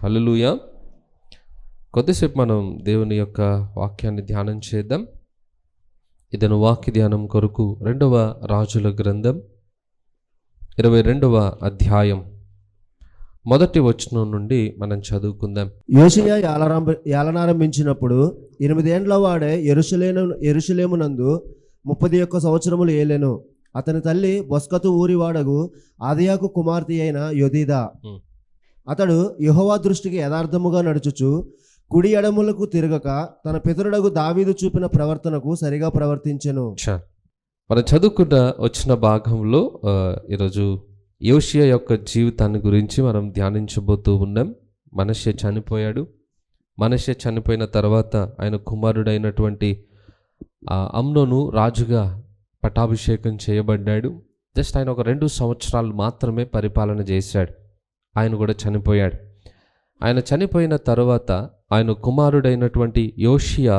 హల్లెలూయా. కొద్దిసేపు మనం దేవుని యొక్క వాక్యాన్ని ధ్యానం చేద్దాం. ఇదను వాక్య ధ్యానం కొరకు 2వ రాజుల గ్రంథం 22వ అధ్యాయం మొదటి వచనం నుండి మనం చదువుకుందాం. యోషియా ఏలనారంభించినప్పుడు 8 ఏండ్ల వాడే యెరూషలేమునందు 31 సంవత్సరములు ఏలెను. అతని తల్లి బొస్కతు ఊరివాడగు ఆదియాకు కుమార్తె అయిన యొదీదా. అతడు యెహోవా దృష్టికి యథార్థముగా నడుచుచు కుడి ఎడములకు తిరగక తన పితరుడగు దావీదు చూపిన ప్రవర్తనకు సరిగా ప్రవర్తించెను. మనం చదువుకున్న వచ్చిన భాగంలో ఈరోజు యోషియా యొక్క జీవితాన్ని గురించి మనం ధ్యానించబోతూ ఉన్నాం. మనష్షే చనిపోయాడు. మనష్షే చనిపోయిన తర్వాత ఆయన కుమారుడైనటువంటి అమ్నోను రాజుగా పట్టాభిషేకం చేయబడ్డాడు. జస్ట్ ఆయన ఒక 2 సంవత్సరాలు మాత్రమే పరిపాలన చేశాడు. ఆయన కూడా చనిపోయాడు. ఆయన చనిపోయిన తర్వాత ఆయన కుమారుడైనటువంటి యోషియా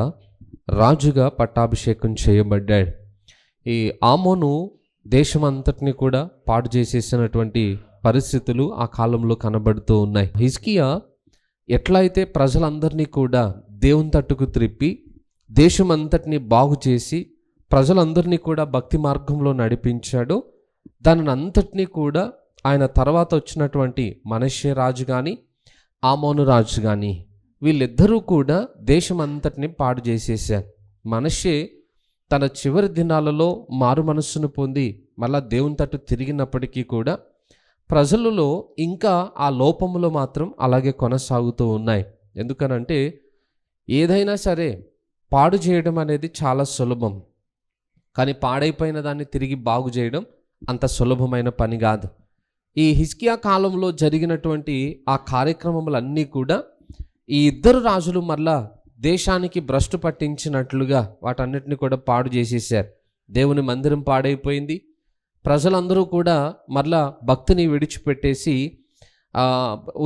రాజుగా పట్టాభిషేకం చేయబడ్డాడు. ఈ ఆమోను దేశమంతటిని కూడా పాడు చేసేసినటువంటి పరిస్థితులు ఆ కాలంలో కనబడుతూ ఉన్నాయి. హిజ్కియా ఎట్లయితే ప్రజలందరినీ కూడా దేవుని తట్టుకు త్రిప్పి దేశమంతటిని బాగు చేసి ప్రజలందరినీ కూడా భక్తి మార్గంలో నడిపించాడో దానిని అంతటినీ కూడా ఆయన తర్వాత వచ్చినటువంటి మనష్షే రాజు కానీ ఆమోను రాజు కానీ వీళ్ళిద్దరూ కూడా దేశమంతటిని పాడు చేసేసారు. మనష్షే తన చివరి దినాలలో మారు మనస్సును పొంది మళ్ళా దేవుని తట్టు తిరిగినప్పటికీ కూడా ప్రజలలో ఇంకా ఆ లోపములు మాత్రం అలాగే కొనసాగుతూ ఉన్నాయి. ఎందుకనంటే ఏదైనా సరే పాడు చేయడం అనేది చాలా సులభం, కానీ పాడైపోయిన దాన్ని తిరిగి బాగు చేయడం అంత సులభమైన పని కాదు. ఈ హిజ్కియా కాలంలో జరిగినటువంటి ఆ కార్యక్రమములన్నీ కూడా ఈ 2 రాజులు మళ్ళా దేశానికి భ్రష్టు పట్టించినట్లుగా వాటన్నిటిని కూడా పాడు చేసేసారు. దేవుని మందిరం పాడైపోయింది. ప్రజలందరూ కూడా మళ్ళా భక్తిని విడిచిపెట్టేసి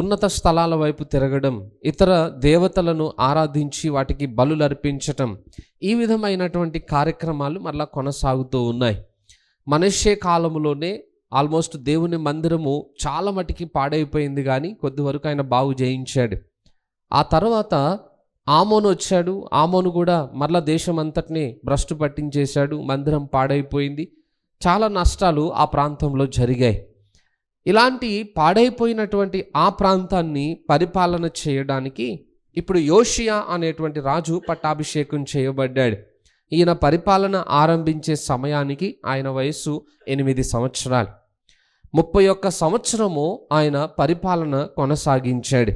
ఉన్నత స్థలాల వైపు తిరగడం, ఇతర దేవతలను ఆరాధించి వాటికి బలులు అర్పించటం, ఈ విధమైనటువంటి కార్యక్రమాలు మళ్ళా కొనసాగుతూ ఉన్నాయి. మనష్షే కాలంలోనే ఆల్మోస్ట్ దేవుని మందిరము చాలా మటుకి పాడైపోయింది, కానీ కొద్ది వరకు ఆయన బాగు చేయించాడు. ఆ తర్వాత ఆమోను వచ్చాడు. ఆమోను కూడా మరలా దేశం అంతటిని భ్రష్టు పట్టించేశాడు. మందిరం పాడైపోయింది. చాలా నష్టాలు ఆ ప్రాంతంలో జరిగాయి. ఇలాంటి పాడైపోయినటువంటి ఆ ప్రాంతాన్ని పరిపాలన చేయడానికి ఇప్పుడు యోషియా అనేటువంటి రాజు పట్టాభిషేకం చేయబడ్డాడు. ఈయన పరిపాలన ఆరంభించే సమయానికి ఆయన వయస్సు 8 సంవత్సరాలు. 31 సంవత్సరము ఆయన పరిపాలన కొనసాగించాడు.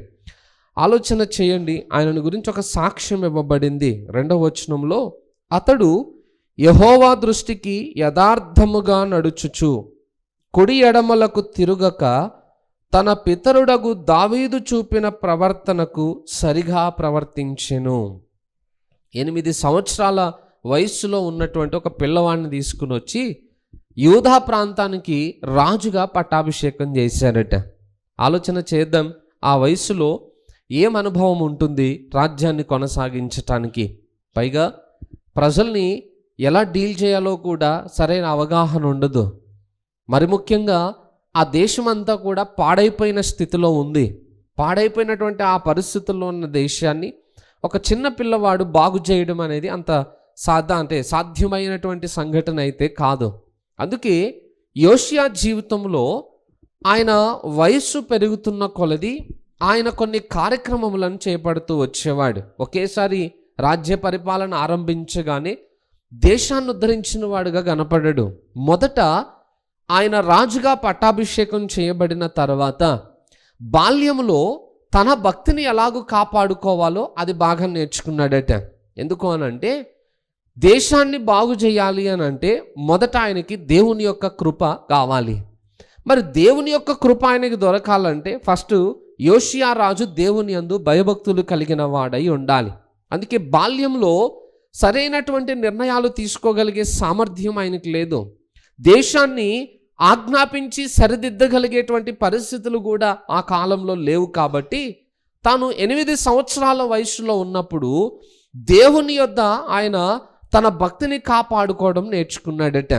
ఆలోచన చేయండి, ఆయన గురించి ఒక సాక్ష్యం ఇవ్వబడింది 2వ వచనంలో. అతడు యెహోవా దృష్టికి యథార్థముగా నడుచుచు కుడి ఎడమలకు తిరుగక తన పితరుడగు దావీదు చూపిన ప్రవర్తనకు సరిగా ప్రవర్తించెను. 8 సంవత్సరాల వయస్సులో ఉన్నటువంటి ఒక పిల్లవాడిని తీసుకుని వచ్చి యూదా ప్రాంతానికి రాజుగా పట్టాభిషేకం చేశారట. ఆలోచన చేద్దాం, ఆ వయసులో ఏం అనుభవం ఉంటుంది రాజ్యాన్ని కొనసాగించటానికి? పైగా ప్రజల్ని ఎలా డీల్ చేయాలో కూడా సరైన అవగాహన ఉండదు. మరి ముఖ్యంగా ఆ దేశమంతా కూడా పాడైపోయిన స్థితిలో ఉంది. పాడైపోయినటువంటి ఆ పరిస్థితుల్లో ఉన్న దేశాన్ని ఒక చిన్న పిల్లవాడు బాగు చేయడం అనేది అంత సాధ్యమైనటువంటి సంఘటన అయితే కాదు. అందుకే యోషియా జీవితంలో ఆయన వయస్సు పెరుగుతున్న కొలది ఆయన కొన్ని కార్యక్రమములను చేపడుతూ వచ్చేవాడు. ఒకేసారి రాజ్య పరిపాలన ఆరంభించగానే దేశాన్ని ఉద్ధరించిన వాడుగా కనపడ్డాడు. మొదట ఆయన రాజుగా పట్టాభిషేకం చేయబడిన తర్వాత బాల్యంలో తన భక్తిని ఎలాగూ కాపాడుకోవాలో అది బాగా నేర్చుకున్నాడట. ఎందుకు అనంటే దేశాన్ని బాగు చేయాలి అని అంటే మొదట ఆయనకి దేవుని యొక్క కృప కావాలి. మరి దేవుని యొక్క కృప ఆయనకి దొరకాలంటే ఫస్ట్ యోషియా రాజు దేవుని యందు భయభక్తులు కలిగిన వాడై ఉండాలి. అందుకే బాల్యంలో సరైనటువంటి నిర్ణయాలు తీసుకోగలిగే సామర్థ్యం ఆయనకి లేదు. దేశాన్ని ఆజ్ఞాపించి సరిదిద్దగలిగేటువంటి పరిస్థితులు కూడా ఆ కాలంలో లేవు. కాబట్టి తాను 8 సంవత్సరాల వయసులో ఉన్నప్పుడు దేవుని యొద్ద ఆయన తన భక్తిని కాపాడుకోవడం నేర్చుకున్నాడట.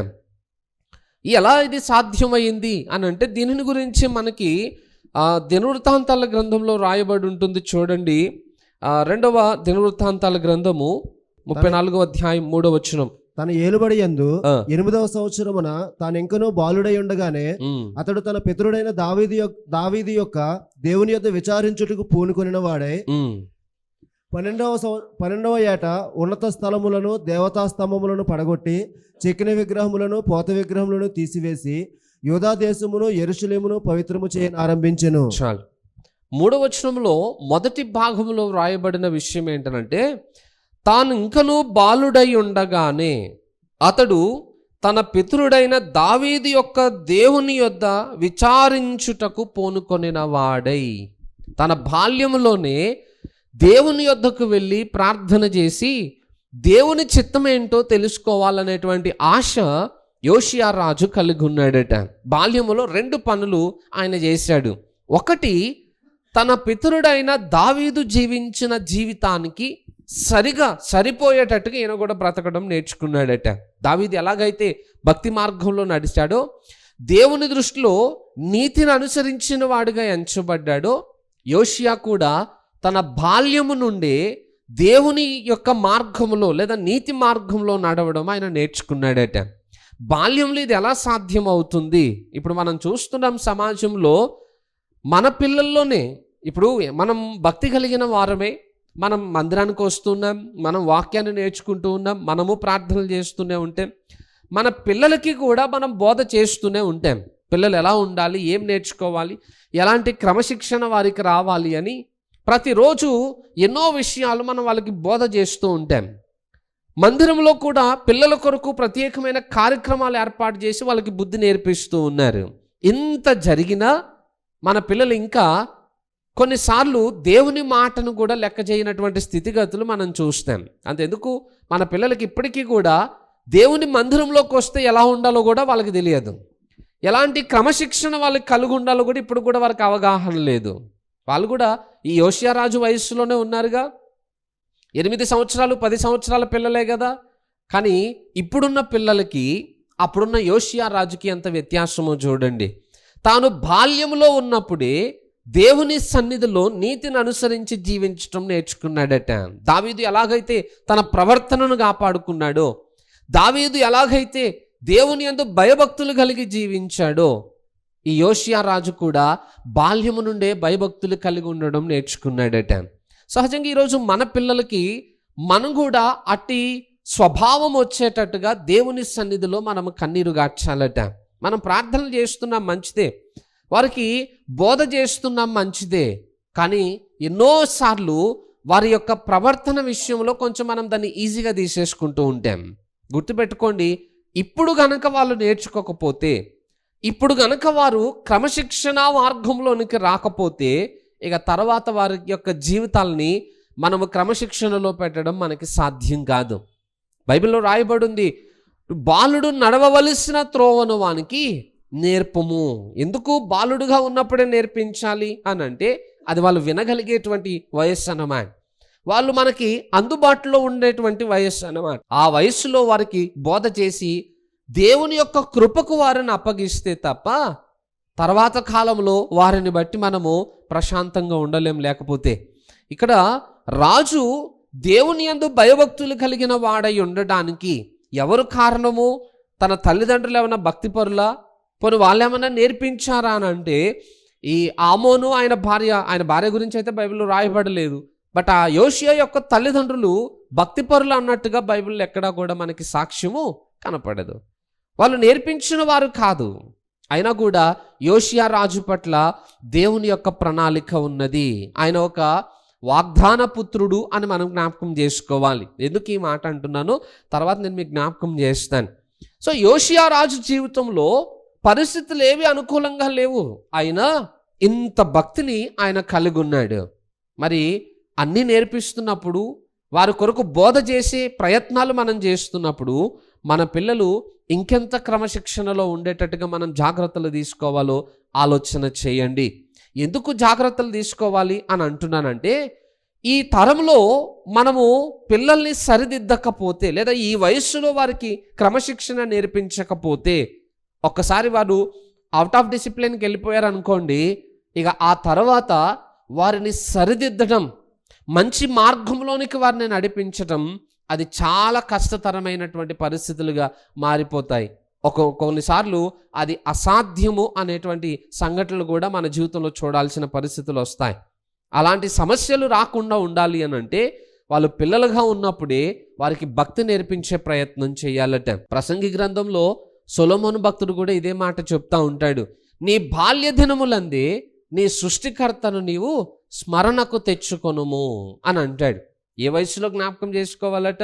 ఎలా ఇది సాధ్యమైంది అని అంటే దీనిని గురించి మనకి దినవృత్తాంతాల గ్రంథంలో రాయబడి ఉంటుంది చూడండి. 2వ దినవృత్తాంతాల గ్రంథము 34వ అధ్యాయం 3వ వచనం. తన ఏలుబడి యందు 8వ సంవత్సరమున తానెంకనూ బాలుడై ఉండగానే అతడు తన పితరుడైన దావీదు యొక్క దేవుని యొద్ద విచారించుటకు పూనుకొనిన వాడై 12వ ఏట ఉన్నత స్థలములను దేవతా స్తంభములను పడగొట్టి చెక్కిన విగ్రహములను పోత విగ్రహములను తీసివేసి యూదా దేశమును యెరూషలేమును పవిత్రము చేయని ఆరంభించెను. చాలు. 3వ వచనంలో మొదటి భాగంలో వ్రాయబడిన విషయం ఏంటంటే, తాను ఇంకనూ బాలుడై ఉండగానే అతడు తన పితరుడైన దావీదు యొక్క దేవుని యొద్ద విచారించుటకు పూనుకొనిన వాడై, తన బాల్యములోనే దేవుని యొద్దకు వెళ్ళి ప్రార్థన చేసి దేవుని చిత్తం ఏంటో తెలుసుకోవాలనేటువంటి ఆశ యోషియా రాజు కలిగి ఉన్నాడట. బాల్యములో 2 పనులు ఆయన చేశాడు. ఒకటి, తన పితరుడైన దావీదు జీవించిన జీవితానికి సరిపోయేటట్టుగా ఈయన కూడా బ్రతకడం నేర్చుకున్నాడట. దావీదు ఎలాగైతే భక్తి మార్గంలో నడిచాడో, దేవుని దృష్టిలో నీతిని అనుసరించిన వాడుగా ఎంచబడ్డాడో, యోషియా కూడా తన బాల్యము నుండే దేవుని యొక్క మార్గంలో లేదా నీతి మార్గంలో నడవడం ఆయన నేర్చుకున్నాడట. బాల్యంలో ఇది ఎలా సాధ్యం అవుతుంది? ఇప్పుడు మనం చూస్తున్నాం సమాజంలో మన పిల్లల్లోనే. ఇప్పుడు మనం భక్తి కలిగిన వారమే, మనం మందిరానికి వస్తున్నాం, మనం వాక్యాన్ని నేర్చుకుంటూ ఉన్నాం, మనము ప్రార్థనలు చేస్తూనే ఉంటాం, మన పిల్లలకి కూడా మనం బోధ చేస్తూనే ఉంటాం. పిల్లలు ఎలా ఉండాలి, ఏం నేర్చుకోవాలి, ఎలాంటి క్రమశిక్షణ వారికి రావాలి అని ప్రతిరోజు ఎన్నో విషయాలు మనం వాళ్ళకి బోధ చేస్తూ ఉంటాం. మందిరంలో కూడా పిల్లల కొరకు ప్రత్యేకమైన కార్యక్రమాలు ఏర్పాటు చేసి వాళ్ళకి బుద్ధి నేర్పిస్తూ ఉన్నారు. ఇంత జరిగినా మన పిల్లలు ఇంకా కొన్నిసార్లు దేవుని మాటను కూడా లెక్క చేయనటువంటి స్థితిగతులు మనం చూస్తాం. అంతెందుకు, మన పిల్లలకి ఇప్పటికీ కూడా దేవుని మందిరంలోకి వస్తే ఎలా ఉండాలో కూడా వాళ్ళకి తెలియదు. ఎలాంటి క్రమశిక్షణ వాళ్ళకి కలిగి ఉండాలో కూడా ఇప్పుడు కూడా వారికి అవగాహన లేదు. వాళ్ళు కూడా ఈ యోషియా రాజు వయస్సులోనే ఉన్నారుగా. 8 సంవత్సరాలు 10 సంవత్సరాల పిల్లలే కదా. కానీ ఇప్పుడున్న పిల్లలకి అప్పుడున్న యోషియా రాజుకి ఎంత వ్యత్యాసమో చూడండి. తాను బాల్యంలో ఉన్నప్పుడే దేవుని సన్నిధిలో నీతిని అనుసరించి జీవించడం నేర్చుకున్నాడట. దావీదు ఎలాగైతే తన ప్రవర్తనను కాపాడుకున్నాడో, దావీదు ఎలాగైతే దేవుని యందు భయభక్తులు కలిగి జీవించాడో, ఈ యోషియా రాజు కూడా బాల్యము నుండే భయభక్తులు కలిగి ఉండడం నేర్చుకున్నాడట. సహజంగా ఈరోజు మన పిల్లలకి మనం కూడా అట్టి స్వభావం వచ్చేటట్టుగా దేవుని సన్నిధిలో మనం కన్నీరు గార్చాలట. మనం ప్రార్థనలు చేస్తున్నాం మంచిదే, వారికి బోధ చేస్తున్నాం మంచిదే, కానీ ఎన్నోసార్లు వారి యొక్క ప్రవర్తన విషయంలో కొంచెం మనం దాన్ని ఈజీగా తీసేసుకుంటూ ఉంటాం. గుర్తుపెట్టుకోండి, ఇప్పుడు గనక వాళ్ళు నేర్చుకోకపోతే, ఇప్పుడు గనక వారు క్రమశిక్షణ మార్గంలోనికి రాకపోతే, ఇక తర్వాత వారి యొక్క జీవితాలని మనము క్రమశిక్షణలో పెట్టడం మనకి సాధ్యం కాదు. బైబిల్లో రాయబడి ఉంది, బాలుడు నడవవలసిన త్రోవను వానికి నేర్పము. ఎందుకు బాలుడుగా ఉన్నప్పుడే నేర్పించాలి అని అంటే, అది వాళ్ళు వినగలిగేటువంటి వయస్సు అన్నమాట. వాళ్ళు మనకి అందుబాటులో ఉండేటువంటి వయస్సు అన్నమాట. ఆ వయస్సులో వారికి బోధ చేసి దేవుని యొక్క కృపకు వారిని అప్పగిస్తే తప్ప తర్వాత కాలంలో వారిని బట్టి మనము ప్రశాంతంగా ఉండలేం. లేకపోతే ఇక్కడ రాజు దేవుని యందు భయభక్తులు కలిగిన వాడై ఉండడానికి ఎవరు కారణము? తన తల్లిదండ్రులు ఏమైనా భక్తిపరులా? పోనీ వాళ్ళు ఏమైనా నేర్పించారా అని అంటే, ఈ ఆమోను ఆయన భార్య గురించి అయితే బైబిల్లో రాయబడలేదు. బట్ ఆ యోషియా యొక్క తల్లిదండ్రులు భక్తిపరులు అన్నట్టుగా బైబిల్లో ఎక్కడా కూడా మనకి సాక్ష్యము కనపడదు. వాళ్ళు నేర్పించిన వారు కాదు. అయినా కూడా యోషియా రాజు పట్ల దేవుని యొక్క ప్రణాళిక ఉన్నది. ఆయన ఒక వాగ్దాన పుత్రుడు అని మనం జ్ఞాపకం చేసుకోవాలి. ఎందుకు ఈ మాట అంటున్నాను తర్వాత నేను మీకు జ్ఞాపకం చేస్తాను. సో యోషియా రాజు జీవితంలో పరిస్థితులు ఏవి అనుకూలంగా లేవు, అయినా ఇంత భక్తిని ఆయన కలిగి ఉన్నాడు. మరి అన్నీ నేర్పిస్తున్నప్పుడు, వారి కొరకు బోధ చేసే ప్రయత్నాలు మనం చేస్తున్నప్పుడు, మన పిల్లలు ఇంకెంత క్రమశిక్షణలో ఉండేటట్టుగా మనం జాగ్రత్తలు తీసుకోవాలో ఆలోచన చేయండి. ఎందుకు జాగ్రత్తలు తీసుకోవాలి అని అంటున్నానంటే, ఈ తరంలో మనము పిల్లల్ని సరిదిద్దకపోతే, లేదా ఈ వయస్సులో వారికి క్రమశిక్షణ నేర్పించకపోతే, ఒక్కసారి వారు అవుట్ ఆఫ్ డిసిప్లిన్కి వెళ్ళిపోయారు అనుకోండి, ఇక ఆ తర్వాత వారిని సరిదిద్దడం, మంచి మార్గంలోనికి వారిని నడిపించడం, అది చాలా కష్టతరమైనటువంటి పరిస్థితులుగా మారిపోతాయి. కొన్నిసార్లు అది అసాధ్యము అనేటువంటి సంఘటనలు కూడా మన జీవితంలో చూడాల్సిన పరిస్థితులు వస్తాయి. అలాంటి సమస్యలు రాకుండా ఉండాలి అని అంటే వాళ్ళు పిల్లలుగా ఉన్నప్పుడే వారికి భక్తి నేర్పించే ప్రయత్నం చేయాలట. ప్రసంగి గ్రంథంలో సొలొమోను భక్తుడు కూడా ఇదే మాట చెప్తా ఉంటాడు. నీ బాల్య దినములందే నీ సృష్టికర్తను నీవు స్మరణకు తెచ్చుకొనుము అని అంటాడు. ఏ వయసులో జ్ఞాపకం చేసుకోవాలట?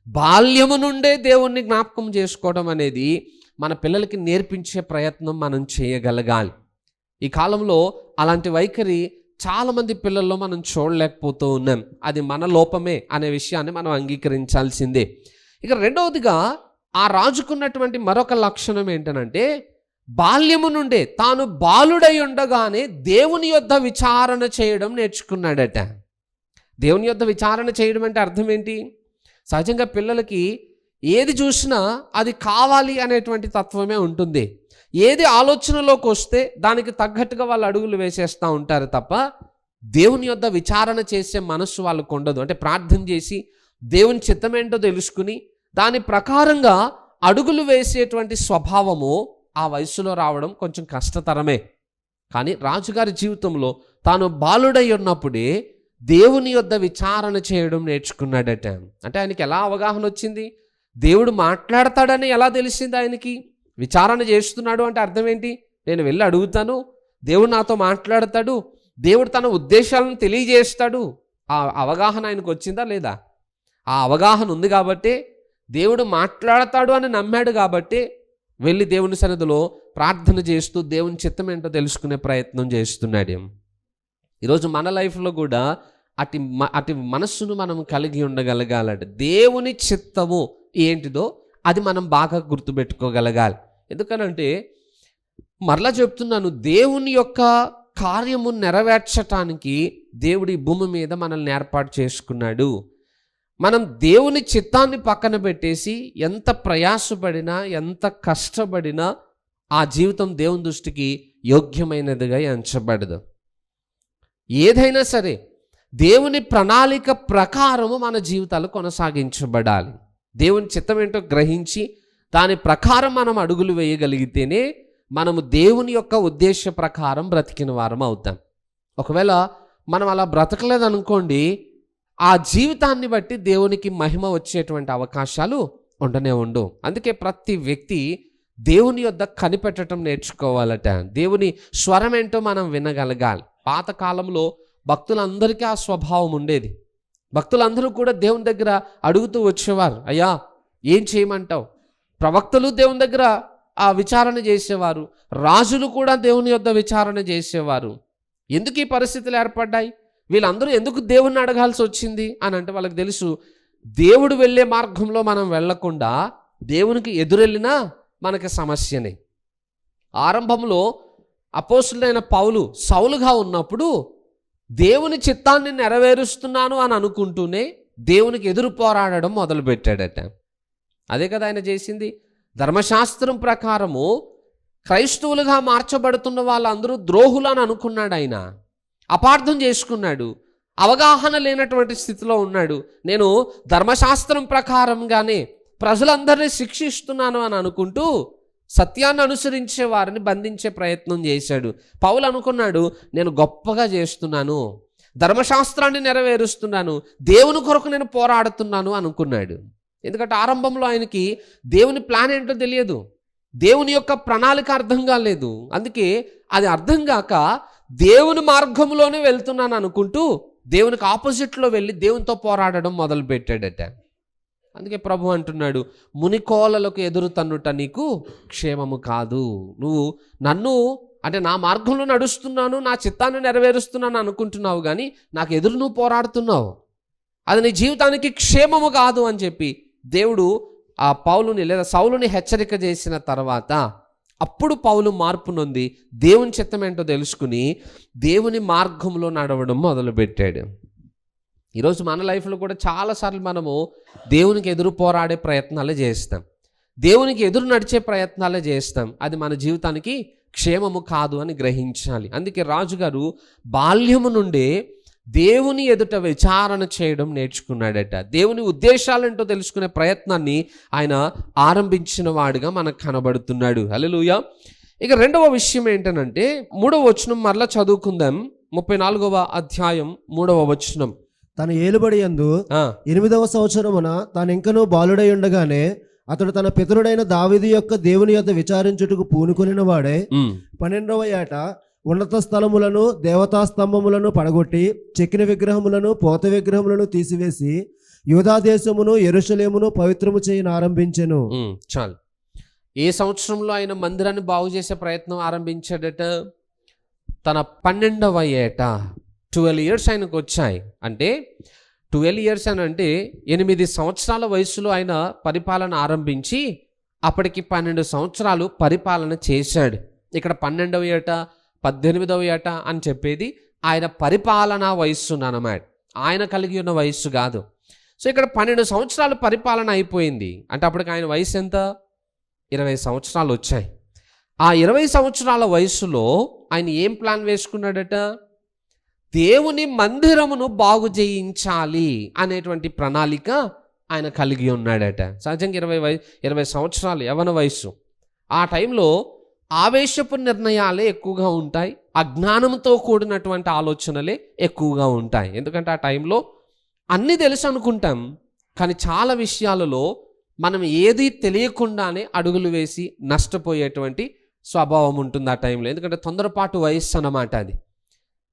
బాల్యము నుండే దేవుణ్ణి జ్ఞాపకం చేసుకోవడం అనేది మన పిల్లలకి నేర్పించే ప్రయత్నం మనం చేయగలగాలి. ఈ కాలంలో అలాంటి వైఖరి చాలామంది పిల్లల్లో మనం చూడలేకపోతూ ఉన్నాం. అది మన లోపమే అనే విషయాన్ని మనం అంగీకరించాల్సిందే. ఇక రెండవదిగా ఆ రాజుకున్నటువంటి మరొక లక్షణం ఏంటనంటే, బాల్యము నుండే తాను బాలుడై ఉండగానే దేవుని యొద్ద విచారణ చేయడం నేర్చుకున్నాడట. దేవుని యొద్ద విచారణ చేయడం అంటే అర్థం ఏంటి? సహజంగా పిల్లలకి ఏది చూసినా అది కావాలి అనేటువంటి తత్వమే ఉంటుంది. ఏది ఆలోచనలోకి వస్తే దానికి తగ్గట్టుగా వాళ్ళు అడుగులు వేసేస్తూ ఉంటారు తప్ప దేవుని యొద్ద విచారణ చేసే మనస్సు వాళ్ళకు ఉండదు. అంటే ప్రార్థన చేసి దేవుని చిత్తమేంటో తెలుసుకుని దాని ప్రకారంగా అడుగులు వేసేటువంటి స్వభావము ఆ వయసులో రావడం కొంచెం కష్టతరమే. కానీ రాజుగారి జీవితంలో తాను బాలుడై ఉన్నప్పుడే దేవుని యొద్ద విచారణ చేయడం నేర్చుకున్నాడట. అంటే ఆయనకి ఎలా అవగాహన వచ్చింది? దేవుడు మాట్లాడతాడని ఎలా తెలిసింది ఆయనకి? విచారణ చేస్తున్నాడు అంటే అర్థం ఏంటి? నేను వెళ్ళి అడుగుతాను, దేవుడు నాతో మాట్లాడతాడు, దేవుడు తన ఉద్దేశాలను తెలియజేస్తాడు. ఆ అవగాహన ఆయనకు వచ్చిందా లేదా? ఆ అవగాహన ఉంది కాబట్టి, దేవుడు మాట్లాడతాడు అని నమ్మాడు కాబట్టి వెళ్ళి దేవుని సన్నిధిలో ప్రార్థన చేస్తూ దేవుని చిత్తం ఏంటో తెలుసుకునే ప్రయత్నం చేస్తున్నాడు. ఈరోజు మన లైఫ్లో కూడా అటు మనస్సును మనం కలిగి ఉండగలగాలంటే దేవుని చిత్తము ఏంటిదో అది మనం బాగా గుర్తుపెట్టుకోగలగాలి. ఎందుకనంటే మరలా చెప్తున్నాను, దేవుని యొక్క కార్యము నెరవేర్చటానికి దేవుడి భూమి మీద మనల్ని ఏర్పాటు చేసుకున్నాడు. మనం దేవుని చిత్తాన్ని పక్కన పెట్టేసి ఎంత ప్రయాసపడినా ఎంత కష్టపడినా ఆ జీవితం దేవుని దృష్టికి యోగ్యమైనదిగా ఎంచబడదు. ఏదైనా సరే దేవుని ప్రణాళిక ప్రకారము మన జీవితాలు కొనసాగించబడాలి. దేవుని చిత్తం ఏంటో గ్రహించి దాని ప్రకారం మనం అడుగులు వేయగలిగితేనే మనము దేవుని యొక్క ఉద్దేశ ప్రకారం బ్రతికిన వారం అవుతాం. ఒకవేళ మనం అలా బ్రతకలేదనుకోండి, ఆ జీవితాన్ని బట్టి దేవునికి మహిమ వచ్చేటువంటి అవకాశాలు ఉండనే ఉండవు. అందుకే ప్రతి వ్యక్తి దేవుని యొద్ద కనిపెట్టడం నేర్చుకోవాలట. దేవుని స్వరం ఏంటో మనం వినగలగాలి. పాతకాలంలో భక్తులందరికీ ఆ స్వభావం ఉండేది. భక్తులందరూ కూడా దేవుని దగ్గర అడుగుతూ వచ్చేవారు, అయ్యా ఏం చేయమంటావు? ప్రవక్తలు దేవుని దగ్గర ఆ విచారణ చేసేవారు, రాజులు కూడా దేవుని యొద్ద విచారణ చేసేవారు. ఎందుకు ఈ పరిస్థితులు ఏర్పడ్డాయి? వీళ్ళందరూ ఎందుకు దేవుణ్ణి అడగాల్సి వచ్చింది అని అంటే వాళ్ళకి తెలుసు, దేవుడు వెళ్ళే మార్గంలో మనం వెళ్లకుండా దేవునికి ఎదురెళ్ళినా మనకి సమస్యనే. ఆరంభంలో అపోస్తులైన పౌలు సౌలుగా ఉన్నప్పుడు దేవుని చిత్తాన్ని నెరవేరుస్తున్నాను అని అనుకుంటూనే దేవునికి ఎదురు పోరాడడం మొదలుపెట్టాడట. అదే కదా ఆయన చేసింది. ధర్మశాస్త్రం ప్రకారము క్రైస్తవులుగా మార్చబడుతున్న వాళ్ళందరూ ద్రోహులు అని అనుకున్నాడు. ఆయన అపార్థం చేసుకున్నాడు, అవగాహన లేనటువంటి స్థితిలో ఉన్నాడు. నేను ధర్మశాస్త్రం ప్రకారంగానే ప్రజలందరినీ శిక్షిస్తున్నాను అని అనుకుంటూ సత్యాన్ని అనుసరించే వారిని బంధించే ప్రయత్నం చేశాడు. పౌలు అనుకున్నాడు, నేను గొప్పగా చేస్తున్నాను, ధర్మశాస్త్రాన్ని నెరవేరుస్తున్నాను, దేవుని కొరకు నేను పోరాడుతున్నాను అనుకున్నాడు. ఎందుకంటే ఆరంభంలో ఆయనకి దేవుని ప్లాన్ ఏంటో తెలియదు, దేవుని యొక్క ప్రణాళిక అర్థం కాలేదు. అందుకే అది అర్థం కాక దేవుని మార్గంలోనే వెళ్తున్నాను అనుకుంటూ దేవునికి ఆపోజిట్లో వెళ్ళి దేవునితో పోరాడడం మొదలుపెట్టాడట. అందుకే ప్రభు అంటున్నాడు, మునికోలలకు ఎదురు తన్నుట నీకు క్షేమము కాదు. నువ్వు నన్ను అంటే నా మార్గంలో నడుస్తున్నాను, నా చిత్తాన్ని నెరవేరుస్తున్నాను అనుకుంటున్నావు, కానీ నాకు ఎదురు నువ్వు పోరాడుతున్నావు, అది నీ జీవితానికి క్షేమము కాదు అని చెప్పి దేవుడు ఆ పౌలుని లేదా సౌలుని హెచ్చరిక చేసిన తర్వాత అప్పుడు పౌలు మార్పు నొంది దేవుని చిత్తం ఏంటో తెలుసుకుని దేవుని మార్గంలో నడవడం మొదలుపెట్టాడు. ఈరోజు మన లైఫ్లో కూడా చాలాసార్లు మనము దేవునికి ఎదురు పోరాడే ప్రయత్నాలే చేస్తాం, దేవునికి ఎదురు నడిచే ప్రయత్నాలే చేస్తాం. అది మన జీవితానికి క్షేమము కాదు అని గ్రహించాలి. అందుకే రాజుగారు బాల్యము నుండే దేవుని ఎదుట విచారణ చేయడం నేర్చుకున్నాడట. దేవుని ఉద్దేశాలేంటో తెలుసుకునే ప్రయత్నాన్ని ఆయన ఆరంభించిన వాడిగా మనకు కనబడుతున్నాడు. హల్లెలూయా. ఇక రెండవ విషయం ఏంటనంటే 3వ వచనం మరలా చదువుకుందాం. 34వ అధ్యాయం 3వ వచనం. తన ఏలుబడి యందు 8వ సంవత్సరమున తాను ఇంకనూ బాలుడై ఉండగానే అతడు తన పితరుడైన దావీదు యొక్క దేవుని యొద్ద విచారించుటకు పూనుకొనిన వాడే 12వ ఏట ఉన్నత స్థలములను దేవతా స్తంభములను పడగొట్టి చెక్కిన విగ్రహములను పోత విగ్రహములను తీసివేసి యూదా దేశమును యెరూషలేమును పవిత్రము చేయని ఆరంభించెను. చాలు. ఏ సంవత్సరంలో ఆయన మందిరాన్ని బాగు చేసే ప్రయత్నం ఆరంభించాడట? తన 12వ ఏట. 12 years ఆయనకు వచ్చాయి. అంటే 12 years అని అంటే 8 సంవత్సరాల వయసులో ఆయన పరిపాలన ఆరంభించి అప్పటికి 12 సంవత్సరాలు పరిపాలన చేశాడు. ఇక్కడ 12వ ఏట 18వ ఏట అని చెప్పేది ఆయన పరిపాలనా వయస్సు అన్నమాట, ఆయన కలిగి ఉన్న వయస్సు కాదు. సో ఇక్కడ 12 సంవత్సరాలు పరిపాలన అయిపోయింది. అంటే అప్పటికి ఆయన వయసు ఎంత? 20 సంవత్సరాలు వచ్చాయి. ఆ 20 సంవత్సరాల వయసులో ఆయన ఏం ప్లాన్ వేసుకున్నాడట? దేవుని మందిరమును బాగు చేయించాలి అనేటువంటి ప్రణాళిక ఆయన కలిగి ఉన్నాడట. సహజంగా 20 సంవత్సరాలు యవ్వన వయసు. ఆ టైంలో ఆవేశపు నిర్ణయాలే ఎక్కువగా ఉంటాయి, అజ్ఞానంతో కూడినటువంటి ఆలోచనలే ఎక్కువగా ఉంటాయి. ఎందుకంటే ఆ టైంలో అన్నీ తెలుసు అనుకుంటాం, కానీ చాలా విషయాలలో మనం ఏది తెలియకుండానే అడుగులు వేసి నష్టపోయేటువంటి స్వభావం ఉంటుంది ఆ టైంలో. ఎందుకంటే తొందరపాటు వయస్సు అన్నమాట అది.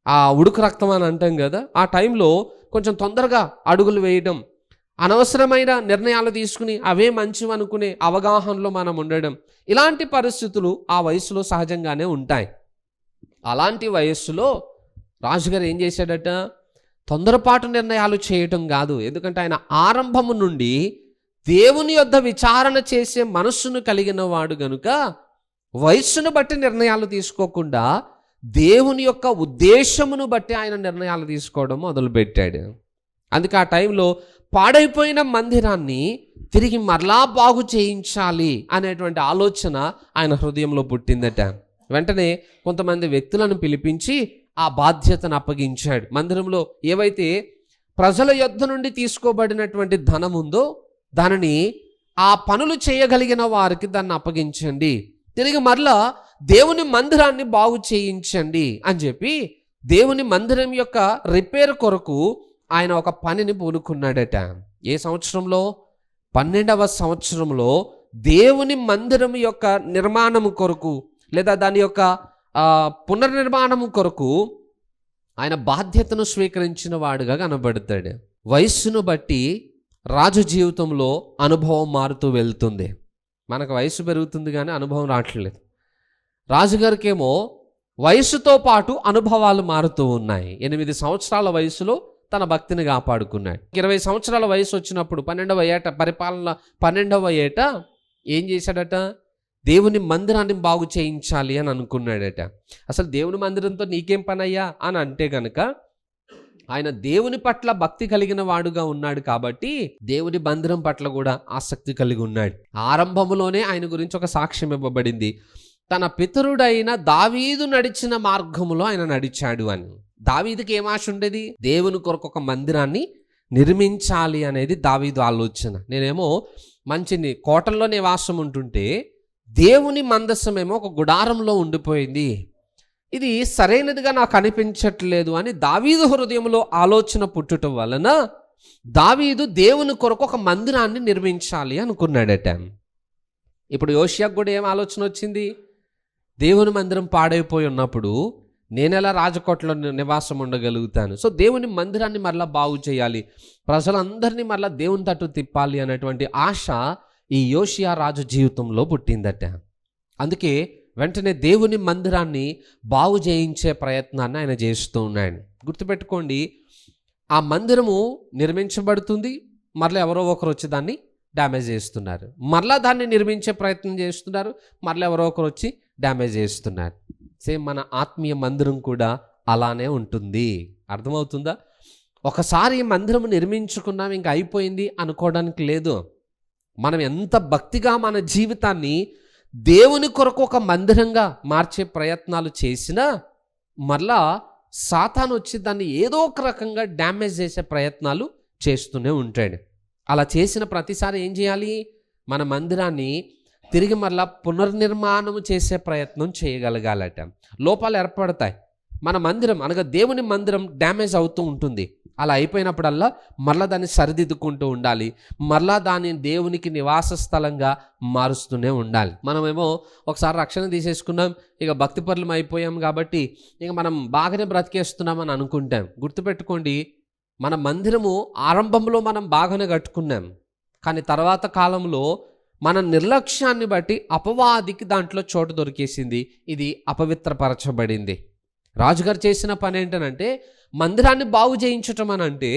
ఆ ఉడుకు రక్తం అని అంటాం కదా, ఆ టైంలో కొంచెం తొందరగా అడుగులు వేయడం, అనవసరమైన నిర్ణయాలు తీసుకుని అవే మంచివి అనుకునే అవగాహనలో మనం ఉండడం, ఇలాంటి పరిస్థితులు ఆ వయసులో సహజంగానే ఉంటాయి. అలాంటి వయస్సులో రాజుగారు ఏం చేశాడట? తొందరపాటు నిర్ణయాలు చేయటం కాదు. ఎందుకంటే ఆయన ఆరంభము నుండి దేవుని యొద్ద విచారణ చేసే మనస్సును కలిగిన వాడు గనుక వయస్సును బట్టి నిర్ణయాలు తీసుకోకుండా దేవుని యొక్క ఉద్దేశమును బట్టి ఆయన నిర్ణయాలు తీసుకోవడం మొదలుపెట్టాడు. అందుకే ఆ టైంలో పాడైపోయిన మందిరాన్ని తిరిగి మరలా బాగు చేయించాలి అనేటువంటి ఆలోచన ఆయన హృదయంలో పుట్టిందట. వెంటనే కొంతమంది వ్యక్తులను పిలిపించి ఆ బాధ్యతను అప్పగించాడు. మందిరంలో ఏవైతే ప్రజల యొద్ద నుండి తీసుకోబడినటువంటి ధనం ఉందో దానిని ఆ పనులు చేయగలిగిన వారికి దాన్ని అప్పగించండి, తిరిగి మరలా దేవుని మందిరాన్ని బాగు చేయించండి అని చెప్పి దేవుని మందిరం యొక్క రిపేర్ కొరకు ఆయన ఒక పనిని పూనుకున్నాడట. ఏ సంవత్సరంలో? 12వ సంవత్సరంలో దేవుని మందిరం యొక్క నిర్మాణము కొరకు లేదా దాని యొక్క పునర్నిర్మాణము కొరకు ఆయన బాధ్యతను స్వీకరించిన వాడుగా కనబడతాడు. వయస్సును బట్టి రాజు జీవితంలో అనుభవం మారుతూ వెళ్తుంది. మనకు వయసు పెరుగుతుంది కానీ అనుభవం రావట్లేదు. రాజుగారికేమో వయసుతో పాటు అనుభవాలు మారుతూ ఉన్నాయి. 8 సంవత్సరాల వయసులో తన భక్తిని కాపాడుకున్నాడు. 20 సంవత్సరాల వయసు వచ్చినప్పుడు 12వ ఏట పరిపాలన 12వ ఏట ఏం చేశాడట? దేవుని మందిరాన్ని బాగు చేయించాలి అని అనుకున్నాడట. అసలు దేవుని మందిరంతో నీకేం పనయ్యా అని అంటే గనక ఆయన దేవుని పట్ల భక్తి కలిగిన వాడుగా ఉన్నాడు కాబట్టి దేవుని మందిరం పట్ల కూడా ఆసక్తి కలిగి ఉన్నాడు. ఆరంభంలోనే ఆయన గురించి ఒక సాక్ష్యం ఇవ్వబడింది. తన పితరుడైన దావీదు నడిచిన మార్గములో ఆయన నడిచాడు అని. దావీదుకి ఏం ఆశ ఉండేది? దేవుని కొరకు ఒక మందిరాన్ని నిర్మించాలి అనేది దావీదు ఆలోచన. నేనేమో మంచిని కోటల్లో నివాసం ఉంటుంటే దేవుని మందసమేమో ఒక గుడారంలో ఉండిపోయింది, ఇది సరైనదిగా నాకు అనిపించట్లేదు అని దావీదు హృదయంలో ఆలోచన పుట్టడం వలన దావీదు దేవుని కొరకు ఒక మందిరాన్ని నిర్మించాలి అనుకున్నాడట. ఇప్పుడు యోషియాకు కూడా ఏం ఆలోచన వచ్చింది? దేవుని మందిరం పాడైపోయి ఉన్నప్పుడు నేనెలా రాజకోటలో నివాసం ఉండగలుగుతాను? సో దేవుని మందిరాన్ని మరలా బాగు చేయాలి, ప్రజలందరినీ మరలా దేవుని తట్టు తిప్పాలి అనేటువంటి ఆశ ఈ యోషియా రాజు జీవితంలో పుట్టిందట. అందుకే వెంటనే దేవుని మందిరాన్ని బాగు చేయించే ప్రయత్నాన్ని ఆయన చేస్తూ ఉన్నాడు. గుర్తుపెట్టుకోండి, ఆ మందిరము నిర్మించబడుతుంది, మరలా ఎవరో ఒకరు వచ్చి దాన్ని డ్యామేజ్ చేస్తున్నారు, మరలా దాన్ని నిర్మించే ప్రయత్నం చేస్తున్నారు, మరలా ఎవరో ఒకరు వచ్చి డ్యామేజ్ చేస్తున్నారు. సేమ్ మన ఆత్మీయ మందిరం కూడా అలానే ఉంటుంది. అర్థమవుతుందా? ఒకసారి మందిరం నిర్మించుకున్నాం ఇంకా అయిపోయింది అనుకోవడానికి లేదు. మనం ఎంత భక్తిగా మన జీవితాన్ని దేవుని కొరకు ఒక మందిరంగా మార్చే ప్రయత్నాలు చేసినా మళ్ళా సాతాను వచ్చి దాన్ని ఏదో ఒక రకంగా డ్యామేజ్ చేసే ప్రయత్నాలు చేస్తూనే ఉంటాడు. అలా చేసిన ప్రతిసారి ఏం చేయాలి? మన మందిరాన్ని తిరిగి మళ్ళా పునర్నిర్మాణం చేసే ప్రయత్నం చేయగలగాలట. లోపాలు ఏర్పడతాయి. మన మందిరం అనగా దేవుని మందిరం డ్యామేజ్ అవుతూ ఉంటుంది. అలా అయిపోయినప్పుడల్లా మళ్ళా దాన్ని సరిదిద్దుకుంటూ ఉండాలి. మళ్ళా దాన్ని దేవునికి నివాస స్థలంగా మారుస్తూనే ఉండాలి. మనమేమో ఒకసారి రక్షణ తీసేసుకున్నాం, ఇక భక్తిపరులం అయిపోయాం కాబట్టి ఇక మనం బాగానే బ్రతికేస్తున్నామని అనుకుంటాం. గుర్తుపెట్టుకోండి, మన మందిరము ఆరంభంలో మనం బాగానే కట్టుకున్నాం, కానీ తర్వాత కాలంలో మన నిర్లక్ష్యాన్ని బట్టి అపవాదికి దాంట్లో చోటు దొరికేసింది. ఇది అపవిత్రపరచబడింది. రాజుగారు చేసిన పని ఏంటనంటే మందిరాన్ని బాగు చేయించటం అని అంటే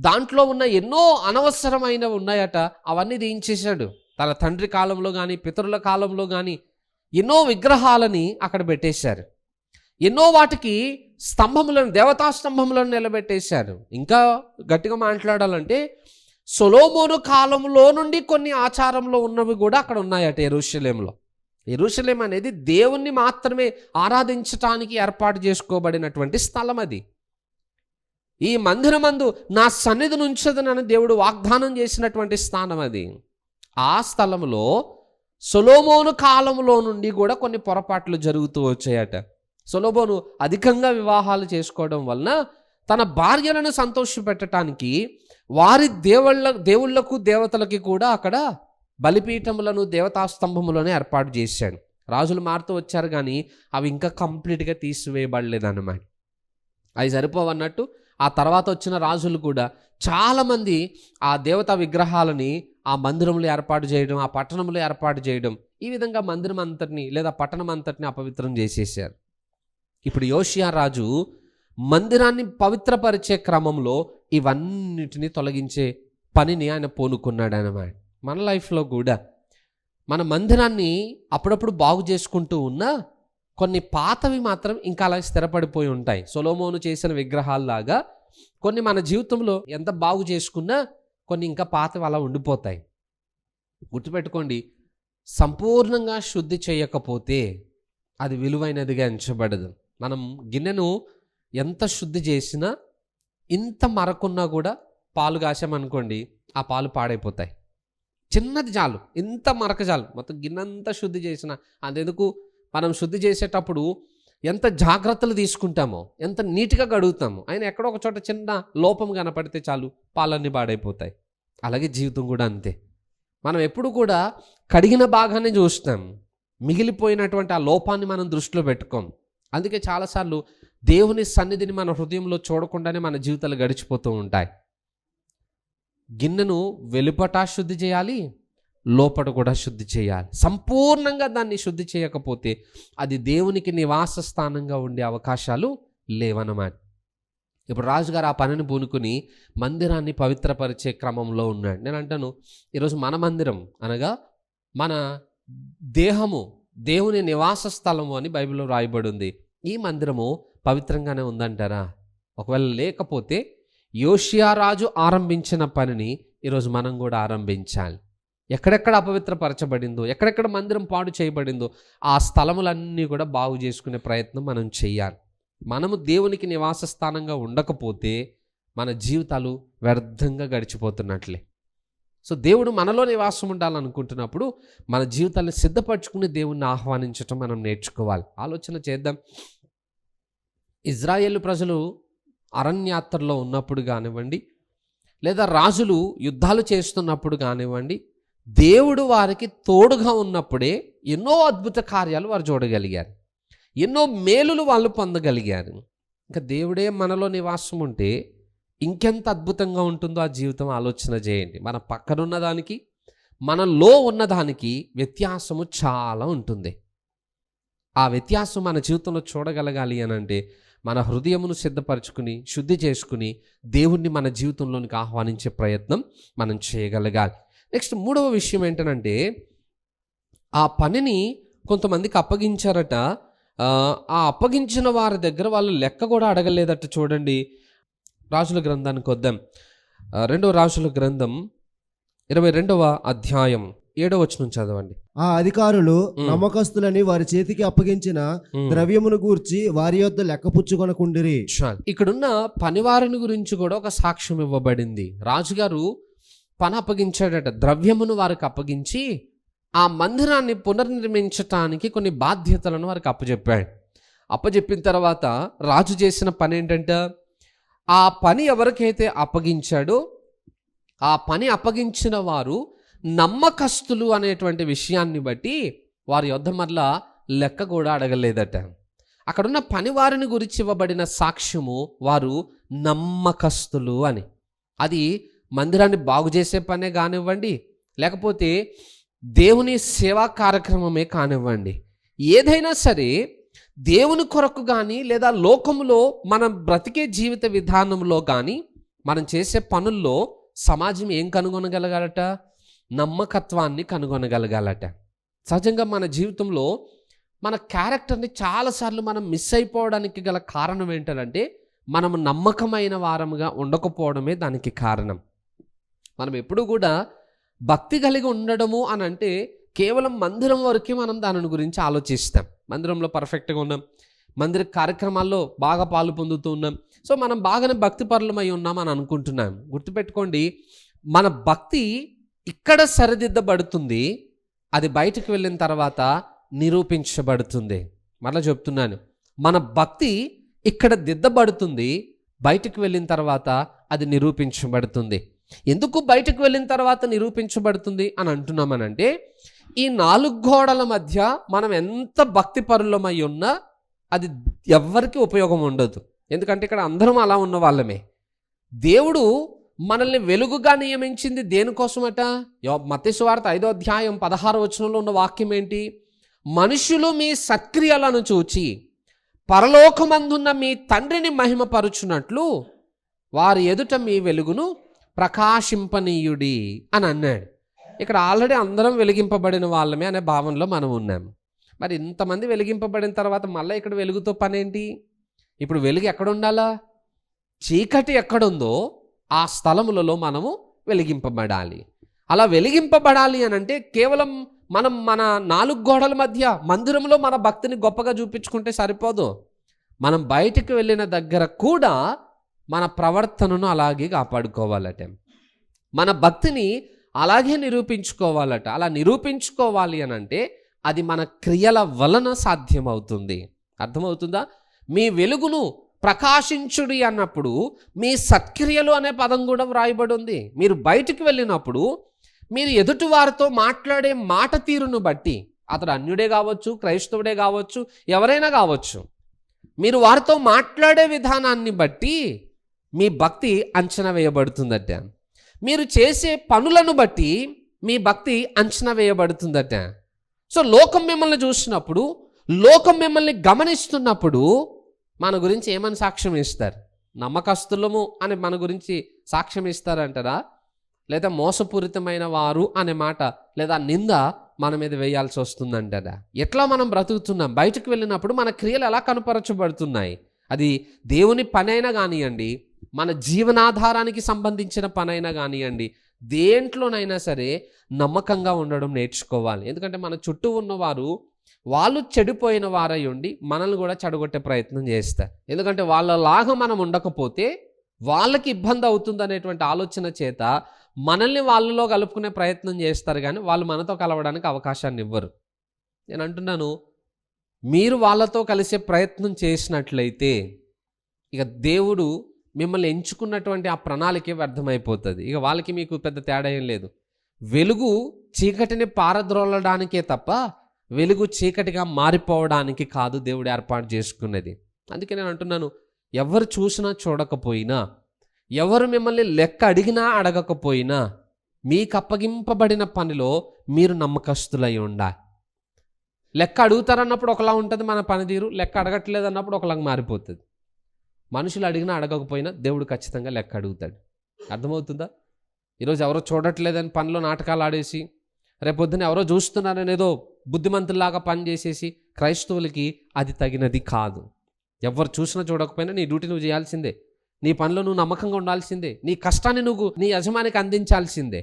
దాంట్లో ఉన్న ఎన్నో అనవసరమైనవి ఉన్నాయట, అవన్నీ తీయించేశాడు. తన తండ్రి కాలంలో కానీ పితరుల కాలంలో కానీ ఎన్నో విగ్రహాలని అక్కడ పెట్టేశారు. ఎన్నో వాటికి స్తంభములను, దేవతా స్తంభములను నిలబెట్టేశారు. ఇంకా గట్టిగా మాట్లాడాలంటే సొలొమోను కాలంలో నుండి కొన్ని ఆచారంలో ఉన్నవి కూడా అక్కడ ఉన్నాయట యెరూషలేములో. యెరూషలేం అనేది దేవుణ్ణి మాత్రమే ఆరాధించటానికి ఏర్పాటు చేసుకోబడినటువంటి స్థలం. అది ఈ మందిరమందు నా సన్నిధిని ఉంచదనని దేవుడు వాగ్దానం చేసినటువంటి స్థానం అది. ఆ స్థలంలో సొలొమోను కాలంలో నుండి కూడా కొన్ని పొరపాట్లు జరుగుతూ వచ్చాయట. సొలొమోను అధికంగా వివాహాలు చేసుకోవడం వలన తన భార్యలను సంతోషపెట్టడానికి వారి దేవుళ్లకు దేవతలకి కూడా అక్కడ బలిపీఠములను, దేవతాస్తంభములను ఏర్పాటు చేశాడు. రాజులు మారుతూ వచ్చారు కానీ అవి ఇంకా కంప్లీట్గా తీసివేయబడలేదన్నమాట. అవి సరిపోవన్నట్టు ఆ తర్వాత వచ్చిన రాజులు కూడా చాలామంది ఆ దేవతా విగ్రహాలని ఆ మందిరంలో ఏర్పాటు చేయడం, ఆ పట్టణంలో ఏర్పాటు చేయడం, ఈ విధంగా మందిరం అంతటిని లేదా పట్టణం అంతటిని అపవిత్రం చేసేసారు. ఇప్పుడు యోషియా రాజు మందిరాన్ని పవిత్రపరిచే క్రమంలో ఇవన్నిటిని తొలగించే పనిని ఆయన పూనుకున్నాడు అన్నమాట. మన లైఫ్లో కూడా మన మందిరాన్ని అప్పుడప్పుడు బాగు చేసుకుంటూ ఉన్నా కొన్ని పాతవి మాత్రం ఇంకా అలా స్థిరపడిపోయి ఉంటాయి. సొలొమోను చేసిన విగ్రహాల్లాగా కొన్ని మన జీవితంలో ఎంత బాగు చేసుకున్నా కొన్ని ఇంకా పాతవి అలా ఉండిపోతాయి. గుర్తుపెట్టుకోండి, సంపూర్ణంగా శుద్ధి చేయకపోతే అది విలువైనదిగా ఎంచబడదు. మనం గిన్నెను ఎంత శుద్ధి చేసినా ఇంత మరకున్నా కూడా పాలు కాసామనుకోండి, ఆ పాలు పాడైపోతాయి. చిన్నది చాలు, ఇంత మరక చాలు, మొత్తం గిన్నెంతా శుద్ధి చేసిన. అంతెందుకు, మనం శుద్ధి చేసేటప్పుడు ఎంత జాగ్రత్తలు తీసుకుంటామో, ఎంత నీట్గా కడుగుతామో, ఆయన ఎక్కడో ఒక చోట చిన్న లోపం కనపడితే చాలు పాలన్నీ పాడైపోతాయి. అలాగే జీవితం కూడా అంతే. మనం ఎప్పుడు కూడా కడిగిన భాగాన్ని చూస్తాం, మిగిలిపోయినటువంటి ఆ లోపాన్ని మనం దృష్టిలో పెట్టుకోం. అందుకే చాలాసార్లు దేవుని సన్నిధిని మన హృదయంలో చూడకుండానే మన జీవితాలు గడిచిపోతూ ఉంటాయి. గిన్నెను వెలుపట శుద్ధి చేయాలి, లోపట కూడా శుద్ధి చేయాలి. సంపూర్ణంగా దాన్ని శుద్ధి చేయకపోతే అది దేవునికి నివాస స్థానంగా ఉండే అవకాశాలు లేవన్నమాట. ఇప్పుడు రాజుగారు ఆ పనిని పూనుకుని మందిరాన్ని పవిత్రపరిచే క్రమంలో ఉన్నాడు. నేను అంటాను, ఈరోజు మన మందిరం అనగా మన దేహము దేవుని నివాస స్థలము అని బైబిల్లో రాయబడి ఉంది. ఈ మందిరము పవిత్రంగానే ఉందంటారా? ఒకవేళ లేకపోతే యోషియా రాజు ఆరంభించిన పనిని ఈరోజు మనం కూడా ఆరంభించాలి. ఎక్కడెక్కడ అపవిత్రపరచబడిందో, ఎక్కడెక్కడ మందిరం పాడు చేయబడిందో ఆ స్థలములన్నీ కూడా బాగు చేసుకునే ప్రయత్నం మనం చేయాలి. మనము దేవునికి నివాస స్థానంగా ఉండకపోతే మన జీవితాలు వ్యర్థంగా గడిచిపోతున్నట్లే. సో దేవుడు మనలో నివాసం ఉండాలనుకుంటున్నప్పుడు మన జీవితాన్ని సిద్ధపరచుకుని దేవుణ్ణి ఆహ్వానించటం మనం నేర్చుకోవాలి. ఆలోచన చేద్దాం. ఇజ్రాయేలు ప్రజలు అరణ్యాత్రలో ఉన్నప్పుడు కానివ్వండి, లేదా రాజులు యుద్ధాలు చేస్తున్నప్పుడు కానివ్వండి, దేవుడు వారికి తోడుగా ఉన్నప్పుడే ఎన్నో అద్భుత కార్యాలు వారు చూడగలిగారు, ఎన్నో మేలులు వాళ్ళు పొందగలిగారు. ఇంకా దేవుడే మనలో నివాసం ఉంటే ఇంకెంత అద్భుతంగా ఉంటుందో ఆ జీవితం ఆలోచన చేయండి. మన పక్కనున్న దానికి మనలో ఉన్నదానికి వ్యత్యాసము చాలా ఉంటుంది. ఆ వ్యత్యాసం మన జీవితంలో చూడగలగాలి అని అంటే మన హృదయమును సిద్ధపరచుకుని శుద్ధి చేసుకుని దేవుణ్ణి మన జీవితంలోనికి ఆహ్వానించే ప్రయత్నం మనం చేయగలగాలి. నెక్స్ట్ మూడవ విషయం ఏంటంటే, ఆ పనిని కొంతమందికి అప్పగించారట. ఆ అప్పగించిన వారి దగ్గర వాళ్ళు లెక్క కూడా అడగలేదట. చూడండి, రాజుల గ్రంథానికి వద్దాం. 2వ రాజుల గ్రంథం 22వ అధ్యాయం 7వ వచనం చదవండి. ఆ అధికారులు నమ్మకస్తులని వారి చేతికి అప్పగించిన ద్రవ్యమును గూర్చి వారి యొద్ద లెక్కపుచ్చుకొనకుండిరి. చాలు. ఇక్కడున్న పనివారిని గురించి కూడా ఒక సాక్ష్యం ఇవ్వబడింది. రాజుగారు పని అప్పగించాడట. ద్రవ్యమును వారికి అప్పగించి ఆ మందిరాన్ని పునర్నిర్మించటానికి కొన్ని బాధ్యతలను వారికి అప్పచెప్పాడు. అప్పచెప్పిన తర్వాత రాజు చేసిన పని ఏంటంటే, ఆ పని ఎవరికైతే అప్పగించాడో ఆ పని అప్పగించిన వారు నమ్మకస్తులు అనేటువంటి విషయాన్ని బట్టి వారి యొద్ద మరలా లెక్క కూడా అడగలేదట. అక్కడున్న పనివారిని గురించి ఇవ్వబడిన సాక్ష్యము వారు నమ్మకస్తులు అని. అది మందిరాన్ని బాగు చేసే పనే కానివ్వండి, లేకపోతే దేవుని సేవా కార్యక్రమమే కానివ్వండి, ఏదైనా సరే దేవుని కొరకు కానీ లేదా లోకములో మనం బ్రతికే జీవిత విధానంలో కానీ మనం చేసే పనుల్లో సమాజం ఏం కనుగొనగలగాలట? నమ్మకత్వాన్ని కనుగొనగలగాలట. సహజంగా మన జీవితంలో మన క్యారెక్టర్ని చాలాసార్లు మనం మిస్ అయిపోవడానికి గల కారణం ఏంటంటే, మనం నమ్మకమైన వారముగా ఉండకపోవడమే దానికి కారణం. మనం ఎప్పుడు కూడా భక్తి కలిగి ఉండడము అని అంటే కేవలం మందిరం వరకే మనం దాని గురించి ఆలోచిస్తాం. మందిరంలో పర్ఫెక్ట్గా ఉన్నాం, మందిర కార్యక్రమాల్లో బాగా పాలు పొందుతూ ఉన్నాం, సో మనం బాగానే భక్తిపరులమై ఉన్నాం అని అనుకుంటున్నాం. గుర్తుపెట్టుకోండి, మన భక్తి ఇక్కడ సరిదిద్దబడుతుంది, అది బయటకు వెళ్ళిన తర్వాత నిరూపించబడుతుంది. మరలా చెప్తున్నాను, మన భక్తి ఇక్కడ దిద్దబడుతుంది, బయటకు వెళ్ళిన తర్వాత అది నిరూపించబడుతుంది. ఎందుకు బయటకు వెళ్ళిన తర్వాత నిరూపించబడుతుంది అని అంటున్నామనంటే, ఈ 4 గోడల మధ్య మనం ఎంత భక్తిపరులమై ఉన్నా అది ఎవ్వరికి ఉపయోగం ఉండదు. ఎందుకంటే ఇక్కడ అందరం అలా ఉన్న వాళ్ళమే. దేవుడు మనల్ని వెలుగుగా నియమించింది దేనికోసమట? మత్తయి సువార్త 5వ అధ్యాయం 16వ వచనంలో ఉన్న వాక్యం ఏంటి? మనుషులు మీ సత్క్రియలను చూచి పరలోకమందున్న మీ తండ్రిని మహిమపరుచున్నట్లు వారి ఎదుట మీ వెలుగును ప్రకాశింపనీయుడి అని అన్నాడు. ఇక్కడ ఆల్రెడీ అందరం వెలిగింపబడిన వాళ్ళమే అనే భావనలో మనం ఉన్నాం. మరి ఇంతమంది వెలిగింపబడిన తర్వాత మళ్ళీ ఇక్కడ వెలుగుతో పని ఏంటి? ఇప్పుడు వెలుగు ఎక్కడ ఉండాలా? చీకటి ఎక్కడుందో ఆ స్థలములలో మనము వెలిగింపబడాలి. అలా వెలిగింపబడాలి అని అంటే కేవలం మనం మన 4 గోడల మధ్య మందిరంలో మన భక్తిని గొప్పగా చూపించుకుంటే సరిపోదు. మనం బయటికి వెళ్ళిన దగ్గర కూడా మన ప్రవర్తనను అలాగే కాపాడుకోవాలట, మన భక్తిని అలాగే నిరూపించుకోవాలట. అలా నిరూపించుకోవాలి అని అంటే అది మన క్రియల వలన సాధ్యమవుతుంది. అర్థమవుతుందా? మీ వెలుగును ప్రకాశించుడి అన్నప్పుడు మీ సత్క్రియలు అనే పదం కూడా వ్రాయబడి ఉంది. మీరు బయటికి వెళ్ళినప్పుడు మీరు ఎదుటి వారితో మాట్లాడే మాట తీరును బట్టి, అతడు అన్యుడే కావచ్చు, క్రైస్తవుడే కావచ్చు, ఎవరైనా కావచ్చు, మీరు వారితో మాట్లాడే విధానాన్ని బట్టి మీ భక్తి అంచనా వేయబడుతుందట. మీరు చేసే పనులను బట్టి మీ భక్తి అంచనా వేయబడుతుందట. సో లోకం మిమ్మల్ని చూసినప్పుడు, లోకం మిమ్మల్ని గమనిస్తున్నప్పుడు మన గురించి ఏమని సాక్ష్యం ఇస్తారు? నమ్మకస్తులము అని మన గురించి సాక్ష్యం ఇస్తారంటారా? లేదా మోసపూరితమైన వారు అనే మాట లేదా నింద మన మీద వేయాల్సి వస్తుందంటారా? ఎట్లా మనం బ్రతుకుతున్నాం? బయటకు వెళ్ళినప్పుడు మన క్రియలు ఎలా కనుపరచబడుతున్నాయి? అది దేవుని పనైనా కానివ్వండి, మన జీవనాధారానికి సంబంధించిన పనైనా కానివ్వండి, దేంట్లోనైనా సరే నమ్మకంగా ఉండడం నేర్చుకోవాలి. ఎందుకంటే మన చుట్టూ ఉన్నవారు వాళ్ళు చెడిపోయిన వారై ఉండి మనల్ని కూడా చెడగొట్టే ప్రయత్నం చేస్తారు. ఎందుకంటే వాళ్ళలాగా మనం ఉండకపోతే వాళ్ళకి ఇబ్బంది అవుతుంది అనేటువంటి ఆలోచన చేత మనల్ని వాళ్ళలో కలుపుకునే ప్రయత్నం చేస్తారు, కానీ వాళ్ళు మనతో కలవడానికి అవకాశాన్ని ఇవ్వరు. నేను అంటున్నాను, మీరు వాళ్ళతో కలిసే ప్రయత్నం చేసినట్లయితే ఇక దేవుడు మిమ్మల్ని ఎంచుకున్నటువంటి ఆ ప్రణాళికే వ్యర్థమైపోతుంది. ఇక వాళ్ళకి మీకు పెద్ద తేడా ఏం లేదు. వెలుగు చీకటిని పారద్రోలడానికే తప్ప వెలుగు చీకటిగా మారిపోవడానికి కాదు దేవుడు ఏర్పాటు చేసుకున్నది. అందుకే నేను అంటున్నాను, ఎవరు చూసినా చూడకపోయినా, ఎవరు మిమ్మల్ని లెక్క అడిగినా అడగకపోయినా, మీకు అప్పగింపబడిన పనిలో మీరు నమ్మకస్తులై ఉండాలి. లెక్క అడుగుతారన్నప్పుడు ఒకలా ఉంటుంది మన పనితీరు, లెక్క అడగట్లేదు అన్నప్పుడు ఒకలాగా మారిపోతుంది. మనుషులు అడిగినా అడగకపోయినా దేవుడు ఖచ్చితంగా లెక్క అడుగుతాడు. అర్థమవుతుందా? ఈరోజు ఎవరో చూడట్లేదని పనిలో నాటకాలు ఆడేసి, రేపొద్దున ఎవరో చూస్తున్నారని ఏదో బుద్ధిమంతుల్లాగా పని చేసేసి, క్రైస్తవులకి అది తగినది కాదు. ఎవరు చూసినా చూడకపోయినా నీ డ్యూటీ నువ్వు చేయాల్సిందే, నీ పనిలో నువ్వు నమ్మకంగా ఉండాల్సిందే, నీ కష్టాన్ని నువ్వు నీ యజమానికి అందించాల్సిందే.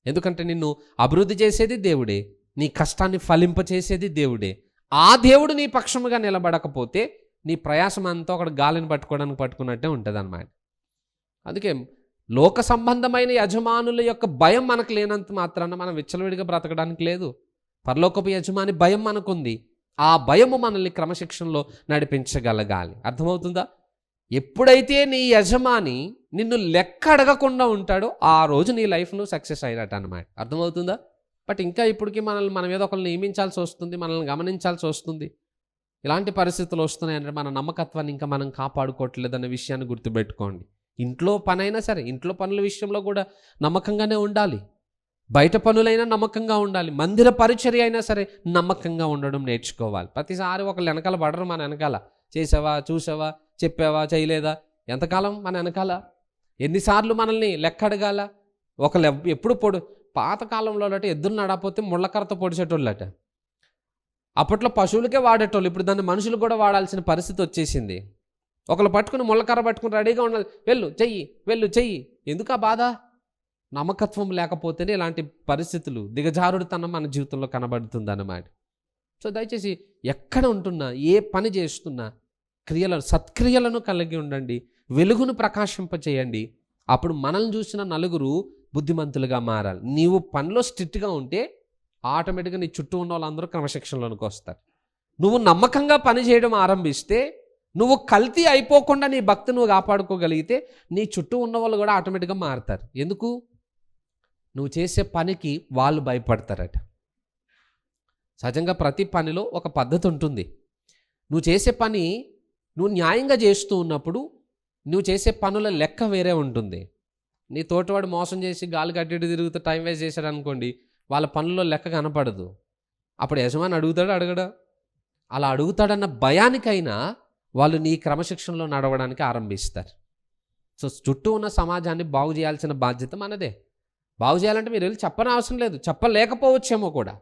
ఎందుకంటే నిన్ను అభివృద్ధి చేసేది దేవుడే, నీ కష్టాన్ని ఫలింపచేసేది దేవుడే. ఆ దేవుడు నీ పక్షముగా నిలబడకపోతే నీ ప్రయాసం అంతా ఒకటి గాలిని పట్టుకున్నట్టే ఉంటుంది అన్నమాట. అందుకే లోక సంబంధమైన యజమానుల యొక్క భయం మనకు లేనంత మాత్రాన మనం విచ్చలవిడిగా బ్రతకడానికి లేదు. పరలోకపు యజమాని భయం మనకుంది. ఆ భయము మనల్ని క్రమశిక్షణలో నడిపించగలగాలి. అర్థమవుతుందా? ఎప్పుడైతే నీ యజమాని నిన్ను లెక్క అడగకుండా ఉంటాడో ఆ రోజు నీ లైఫ్ను సక్సెస్ అయినట్టు అన్నమాట. అర్థమవుతుందా? బట్ ఇంకా ఇప్పటికీ మన మీద ఒకరిని నియమించాల్సి వస్తుంది, మనల్ని గమనించాల్సి వస్తుంది. ఇలాంటి పరిస్థితులు వస్తున్నాయంటే మన నమ్మకత్వాన్ని ఇంకా మనం కాపాడుకోవట్లేదనే విషయాన్ని గుర్తుపెట్టుకోండి. ఇంట్లో పనైనా సరే, ఇంట్లో పనుల విషయంలో కూడా నమ్మకంగానే ఉండాలి. బయట పనులైనా నమ్మకంగా ఉండాలి. మందిర పరిచర్య అయినా సరే నమ్మకంగా ఉండడం నేర్చుకోవాలి. ప్రతిసారి ఒకళ్ళు వెనకాల పడరు మన వెనకాల. చేసావా, చూసావా, చెప్పావా, చేయలేదా, ఎంతకాలం మన వెనకాల? ఎన్నిసార్లు మనల్ని లెక్క అడగాల? ఒకళ్ళు ఎప్పుడు పాతకాలంలో ఎద్దులు నడకపోతే ముళ్ళకర్రతో పొడిచేటోళ్ళట. అప్పట్లో పశువులకే వాడేటోళ్ళు, ఇప్పుడు దాన్ని మనుషులు కూడా వాడాల్సిన పరిస్థితి వచ్చేసింది. ఒకళ్ళు పట్టుకుని ముళ్ళకర్ర పట్టుకుని రెడీగా ఉండాలి, వెళ్ళు చెయ్యి. ఎందుకు ఆ బాధ? నమ్మకత్వం లేకపోతేనే ఇలాంటి పరిస్థితులు, దిగజారుడుతనం మన జీవితంలో కనబడుతుంది అన్నమాట. సో దయచేసి ఎక్కడ ఉంటున్నా, ఏ పని చేస్తున్నా సత్క్రియలను కలిగి ఉండండి, వెలుగును ప్రకాశింపచేయండి. అప్పుడు మనల్ని చూసిన నలుగురు బుద్ధిమంతులుగా మారాలి. నీవు పనిలో స్ట్రిక్ట్గా ఉంటే ఆటోమేటిక్గా నీ చుట్టూ ఉన్న వాళ్ళందరూ క్రమశిక్షణలోనికి వస్తారు. నువ్వు నమ్మకంగా పని చేయడం ఆరంభిస్తే, నువ్వు కల్తీ అయిపోకుండా నీ భక్తి నువ్వు కాపాడుకోగలిగితే నీ చుట్టూ ఉన్న వాళ్ళు కూడా ఆటోమేటిక్గా మారుతారు. ఎందుకు? నువ్వు చేసే పనికి వాళ్ళు భయపడతారట. సహజంగా ప్రతి పనిలో ఒక పద్ధతి ఉంటుంది. నువ్వు చేసే పని నువ్వు న్యాయంగా చేస్తూ ఉన్నప్పుడు నువ్వు చేసే పనుల లెక్క వేరే ఉంటుంది. నీ తోటివాడు మోసం చేసి గాలి కట్టి తిరుగుతూ టైం వేస్ట్ చేశాడు అనుకోండి, వాళ్ళ పనుల్లో లెక్క కనపడదు. అప్పుడు యజమాని అడగడా? అలా అడుగుతాడన్న భయానికైనా వాళ్ళు నీ క్రమశిక్షణలో నడవడానికి ఆరంభిస్తారు. సో చుట్టూ ఉన్న సమాజాన్ని బాగు చేయాల్సిన బాధ్యత మనదే. బాగు చేయాలంటే మీరు వెళ్ళి చెప్పని అవసరం లేదు, చెప్పలేకపోవచ్చేమో కూడా,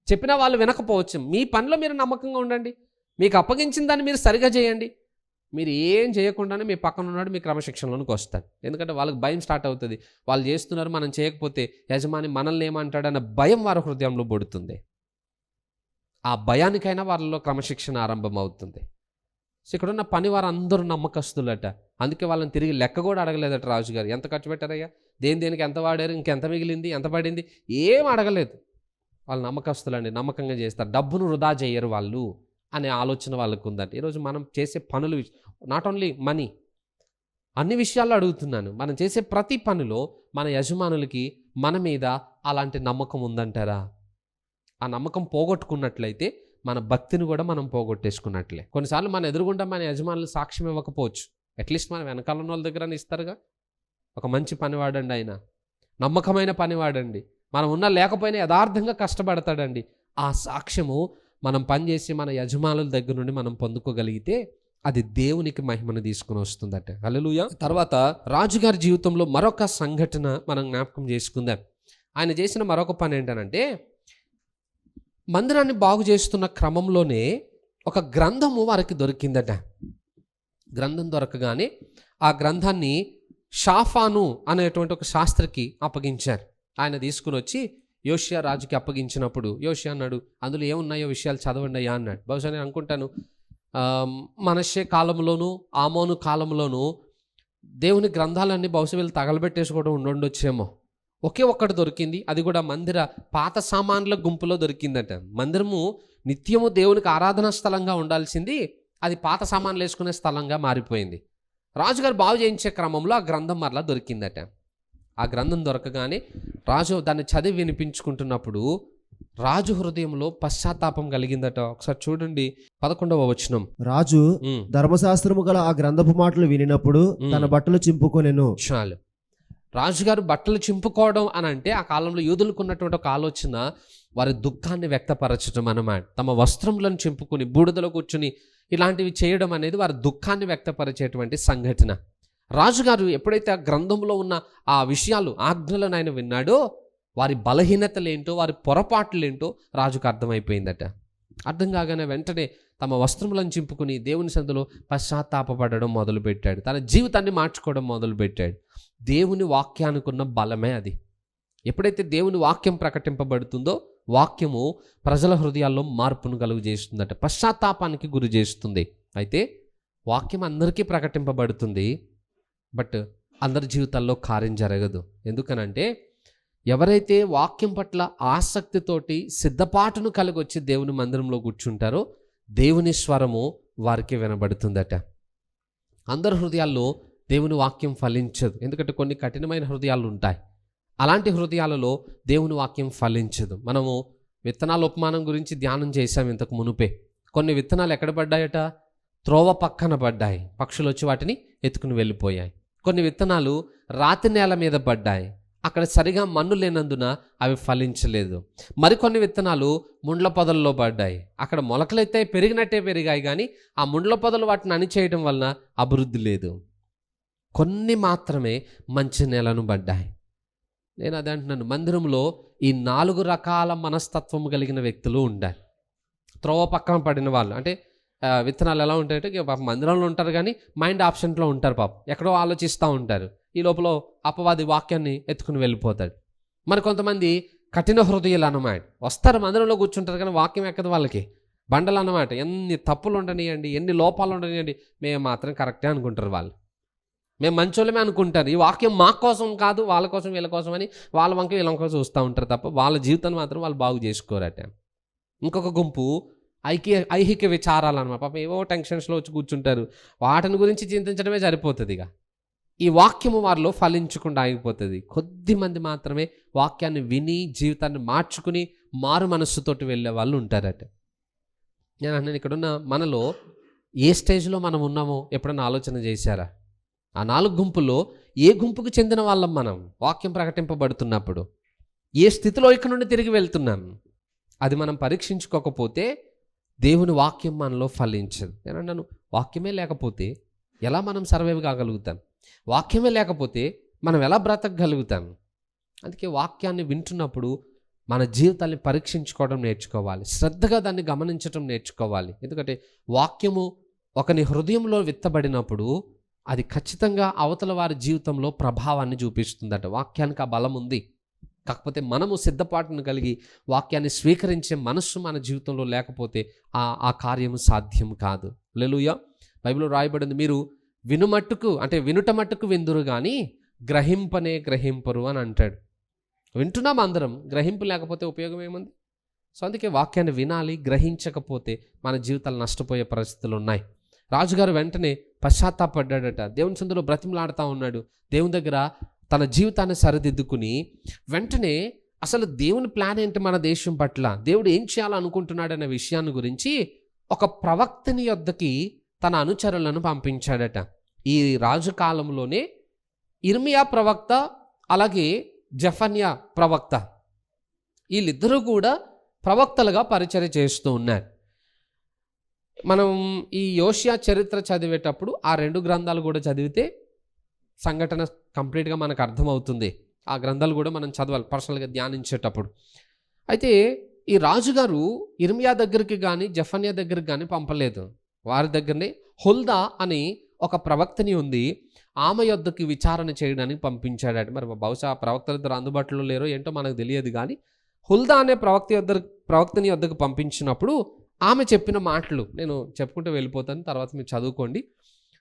చెప్పినా వాళ్ళు వినకపోవచ్చు. మీ పనిలో మీరు నమ్మకంగా ఉండండి, మీకు అప్పగించిన దాన్ని మీరు సరిగా చేయండి. మీరు ఏం చేయకుండానే మీ పక్కన ఉన్నాడు మీ క్రమశిక్షణలోనికి వస్తాడు. ఎందుకంటే వాళ్ళకి భయం స్టార్ట్ అవుతుంది, వాళ్ళు చేస్తున్నారు, మనం చేయకపోతే యజమాని మనల్ని ఏమంటాడన్న భయం వారి హృదయంలో పడుతుంది. ఆ భయానికైనా వాళ్ళలో క్రమశిక్షణ ఆరంభం అవుతుంది. సో ఇక్కడున్న పని వారు అందరూ నమ్మకస్తులట. అందుకే వాళ్ళని తిరిగి లెక్క కూడా అడగలేదట రాజుగారు. ఎంత ఖర్చు పెట్టారయ్యా, దేనికి ఎంత వాడారు, ఇంకెంత మిగిలింది, ఎంత పడింది, ఏం అడగలేదు. వాళ్ళు నమ్మకస్తులండి, నమ్మకంగా చేస్తారు, డబ్బును వృధా చేయరు వాళ్ళు అనే ఆలోచన వాళ్ళకు ఉందండి. ఈరోజు మనం చేసే పనులు, నాట్ ఓన్లీ మనీ, అన్ని విషయాల్లో అడుగుతున్నాను. మనం చేసే ప్రతి పనిలో మన యజమానులకి మన మీద అలాంటి నమ్మకం ఉందంటారా? ఆ నమ్మకం పోగొట్టుకున్నట్లయితే మన భక్తిని కూడా మనం పోగొట్టేసుకున్నట్లే. కొన్నిసార్లు మన ఎదురుగుండా మన యజమానులు సాక్ష్యం ఇవ్వకపోవచ్చు, అట్లీస్ట్ మన వెనకాల ఉన్న వాళ్ళ దగ్గర ఇస్తారుగా, ఒక మంచి పనివాడండి, ఆయన నమ్మకమైన పనివాడండి, మనం ఉన్నా లేకపోయినా యథార్థంగా కష్టపడతాడండి. ఆ సాక్ష్యము మనం పనిచేసి మన యజమానుల దగ్గర నుండి మనం పొందుకోగలిగితే అది దేవునికి మహిమను తీసుకుని వస్తుందట. హల్లెలూయా. తర్వాత రాజుగారి జీవితంలో మరొక సంఘటన మనం జ్ఞాపకం చేసుకుందాం. ఆయన చేసిన మరొక పని ఏంటనంటే, మందిరాన్ని బాగు చేస్తున్న క్రమంలోనే ఒక గ్రంథము వారికి దొరికిందట. గ్రంథం దొరకగానే ఆ గ్రంథాన్ని షాఫాను అనేటువంటి ఒక శాస్త్రికి అప్పగించారు. ఆయన తీసుకుని వచ్చి యోషియా రాజుకి అప్పగించినప్పుడు యోషియా అన్నాడు, అందులో ఏమున్నాయో విషయాలు చదవండి అయ్యా అన్నాడు. బహుశా నేను అనుకుంటాను మనష్షే కాలంలోను ఆమోను కాలంలోను దేవుని గ్రంథాలన్నీ బహుశా వీళ్ళు తగలబెట్టేసుకోవడం ఉండొచ్చేమో. ఒకే ఒక్కటి దొరికింది, అది కూడా మందిర పాత సామాన్ల గుంపులో దొరికిందట. మందిరము నిత్యము దేవునికి ఆరాధనా స్థలంగా ఉండాల్సింది, అది పాత సామాన్లు వేసుకునే స్థలంగా మారిపోయింది. రాజుగారు బాగు చేయించే క్రమంలో ఆ గ్రంథం మరలా దొరికిందట. ఆ గ్రంథం దొరకగానే రాజు దాన్ని చదివి వినిపించుకుంటున్నప్పుడు రాజు హృదయంలో పశ్చాత్తాపం కలిగిందట. ఒకసారి చూడండి 11వ వచనం. రాజు ధర్మశాస్త్రము గల ఆ గ్రంథపు మాటలు వినినప్పుడు తన బట్టలు చింపుకొనెను. చాలు. రాజుగారు బట్టలు చింపుకోవడం అని అంటే ఆ కాలంలో యూదులకు ఉన్నటువంటి ఒక ఆలోచన, వారి దుఃఖాన్ని వ్యక్తపరచడం అన్నమాట. తమ వస్త్రములను చింపుకొని బూడిదలో కూర్చుని ఇలాంటివి చేయడం అనేది వారి దుఃఖాన్ని వ్యక్తపరిచేటువంటి సంఘటన. రాజుగారు ఎప్పుడైతే ఆ గ్రంథంలో ఉన్న ఆ విషయాలు, ఆజ్ఞలను ఆయన విన్నాడో, వారి బలహీనతలేంటో, వారి పొరపాట్లేంటో రాజుకు అర్థమైపోయిందట. అర్థం కాగానే వెంటనే తమ వస్త్రములను చింపుకుని దేవుని సన్నిధిలో పశ్చాత్తాపపడడం మొదలుపెట్టాడు. తన జీవితాన్ని మార్చుకోవడం మొదలుపెట్టాడు. దేవుని వాక్యానికున్న బలమే అది. ఎప్పుడైతే దేవుని వాక్యం ప్రకటింపబడుతుందో వాక్యము ప్రజల హృదయాల్లో మార్పును కలుగు చేస్తుందట, పశ్చాత్తాపానికి గురి చేస్తుంది. అయితే వాక్యం అందరికీ ప్రకటింపబడుతుంది, బట్ అందరి జీవితాల్లో కార్యం జరగదు. ఎందుకనంటే ఎవరైతే వాక్యం పట్ల ఆసక్తితోటి సిద్ధపాటును కలిగి వచ్చి దేవుని మందిరంలో కూర్చుంటారో దేవుని స్వరము వారికి వినబడుతుందట. అందరి హృదయాల్లో దేవుని వాక్యం ఫలించదు, ఎందుకంటే కొన్ని కఠినమైన హృదయాలు ఉంటాయి. అలాంటి హృదయాలలో దేవుని వాక్యం ఫలించదు. మనము విత్తనాల ఉపమానం గురించి ధ్యానం చేశాం ఇంతకు మునుపే. కొన్ని విత్తనాలు ఎక్కడ పడ్డాయట? త్రోవ పక్కన పడ్డాయి, పక్షులు వచ్చి వాటిని ఎత్తుకుని వెళ్ళిపోయాయి. కొన్ని విత్తనాలు రాతి నేల మీద పడ్డాయి, అక్కడ సరిగా మన్ను లేనందున అవి ఫలించలేదు. మరికొన్ని విత్తనాలు ముండ్ల పొదల్లో పడ్డాయి, అక్కడ మొలకలైతే పెరిగినట్టే పెరిగాయి, కానీ ఆ ముండ్ల పొదలు వాటిని అణిచేయడం వలన అభివృద్ధి లేదు. కొన్ని మాత్రమే మంచి నేలను పడ్డాయి. నేను అదే అంటున్నాను, మందిరంలో ఈ 4 రకాల మనస్తత్వం కలిగిన వ్యక్తులు ఉండాలి. త్రోవ పక్కన పడిన వాళ్ళు అంటే విత్తనాలు ఎలా ఉంటాయంటే పాప మందిరంలో ఉంటారు కానీ మైండ్ ఆప్షన్లో ఉంటారు, పాపం ఎక్కడో ఆలోచిస్తూ ఉంటారు. ఈ లోపల అపవాది వాక్యాన్ని ఎత్తుకుని వెళ్ళిపోతాడు. మరి కొంతమంది కఠిన హృదయాలు అన్నమాట, వస్తారు మందిరంలో కూర్చుంటారు కానీ వాక్యం ఎక్కదు వాళ్ళకి, బండలు అన్నమాట. ఎన్ని తప్పులు ఉండనియండి, ఎన్ని లోపాలు ఉండనియండి, మేము మాత్రం కరెక్టే అనుకుంటారు. వాళ్ళు మేము మంచోళ్ళమే అనుకుంటారు. ఈ వాక్యం మా కోసం కాదు, వాళ్ళ కోసం వీళ్ళ కోసం అని వాళ్ళ వంక వీళ్ళ వంక చూస్తూ ఉంటారు తప్ప వాళ్ళ జీవితాన్ని మాత్రం వాళ్ళు బాగు చేసుకోరట. ఇంకొక గుంపు ఐహిక విచారాలు అన్నమాట. పాపం ఏవో టెన్షన్స్లో వచ్చి కూర్చుంటారు, వాటిని గురించి చింతించడమే సరిపోతుంది. ఇక ఈ వాక్యము వారిలో ఫలించకుండా ఆగిపోతుంది. కొద్ది మంది మాత్రమే వాక్యాన్ని విని జీవితాన్ని మార్చుకుని మారు మనస్సుతోటి వెళ్ళే వాళ్ళు ఉంటారట. నేను అన్నాను, ఇక్కడున్న మనలో ఏ స్టేజ్లో మనం ఉన్నామో ఎప్పుడన్నా ఆలోచన చేశారా? ఆ 4 గుంపుల్లో ఏ గుంపుకు చెందిన వాళ్ళం మనం? వాక్యం ప్రకటింపబడుతున్నప్పుడు ఏ స్థితిలో ఇక్కడ నుండి తిరిగి వెళ్తున్నాం? అది మనం పరీక్షించుకోకపోతే దేవుని వాక్యం మనలో ఫలించదు. నేను అన్నాను, వాక్యమే లేకపోతే ఎలా మనం సర్వైవ్ కాగలుగుతాం? వాక్యమే లేకపోతే మనం ఎలా బ్రతకగలుగుతాం? అందుకే వాక్యాన్ని వింటున్నప్పుడు మన జీవితాన్ని పరీక్షించుకోవడం నేర్చుకోవాలి, శ్రద్ధగా దాన్ని గమనించడం నేర్చుకోవాలి. ఎందుకంటే వాక్యము ఒకని హృదయంలో విత్తబడినప్పుడు అది ఖచ్చితంగా అవతల వారి జీవితంలో ప్రభావాన్ని చూపిస్తుందట. వాక్యానికి ఆ బలం ఉంది. కాకపోతే మనము సిద్ధపాటును కలిగి వాక్యాన్ని స్వీకరించే మనస్సు మన జీవితంలో లేకపోతే ఆ కార్యము సాధ్యం కాదు. హల్లెలూయా. బైబిల్లో రాయబడింది, మీరు వినుమట్టుకు అంటే వినుట మట్టుకు విందురు కానీ గ్రహింపనే గ్రహింపరు అని అంటాడు. వింటున్నాం అందరం, గ్రహింపు లేకపోతే ఉపయోగం ఏముంది? సో అందుకే వాక్యాన్ని వినాలి, గ్రహించకపోతే మన జీవితాలు నష్టపోయే పరిస్థితులు ఉన్నాయి. రాజుగారు వెంటనే పశ్చాత్తాపడ్డాడట, దేవుని సందులో బ్రతిమలాడుతూ ఉన్నాడు. దేవుని దగ్గర తన జీవితాన్ని సరిదిద్దుకుని వెంటనే అసలు దేవుని ప్లాన్ ఏంటి మన దేశం పట్ల, దేవుడు ఏం చేయాలనుకుంటున్నాడనే విషయాన్ని గురించి ఒక ప్రవక్తని యొద్దకి తన అనుచరులను పంపించాడట. ఈ రాజు కాలంలోనే ఇర్మియా ప్రవక్త అలాగే జెఫన్యా ప్రవక్త వీళ్ళిద్దరూ కూడా ప్రవక్తలుగా పరిచర్య చేస్తూ ఉన్నారు. మనం ఈ యోషియా చరిత్ర చదివేటప్పుడు ఆ 2 గ్రంథాలు కూడా చదివితే సంఘటన కంప్లీట్గా మనకు అర్థమవుతుంది. ఆ గ్రంథాలు కూడా మనం చదవాలి పర్సనల్గా ధ్యానించేటప్పుడు. అయితే ఈ రాజుగారు ఇర్మియా దగ్గరికి కానీ జెఫన్యా దగ్గరికి కానీ పంపలేదు. వారి దగ్గరనే హుల్దా అని ఒక ప్రవక్తని ఉంది, ఆమె యొద్దకి విచారణ చేయడానికి పంపించాడట. మరి బహుశా ప్రవక్తలు ఇద్దరు అందుబాటులో లేరో ఏంటో మనకు తెలియదు, కానీ హుల్దా అనే ప్రవక్తని యొద్దకు పంపించినప్పుడు ఆమె చెప్పిన మాటలు నేను చెప్పుకుంటూ వెళ్ళిపోతాను, తర్వాత మీరు చదువుకోండి.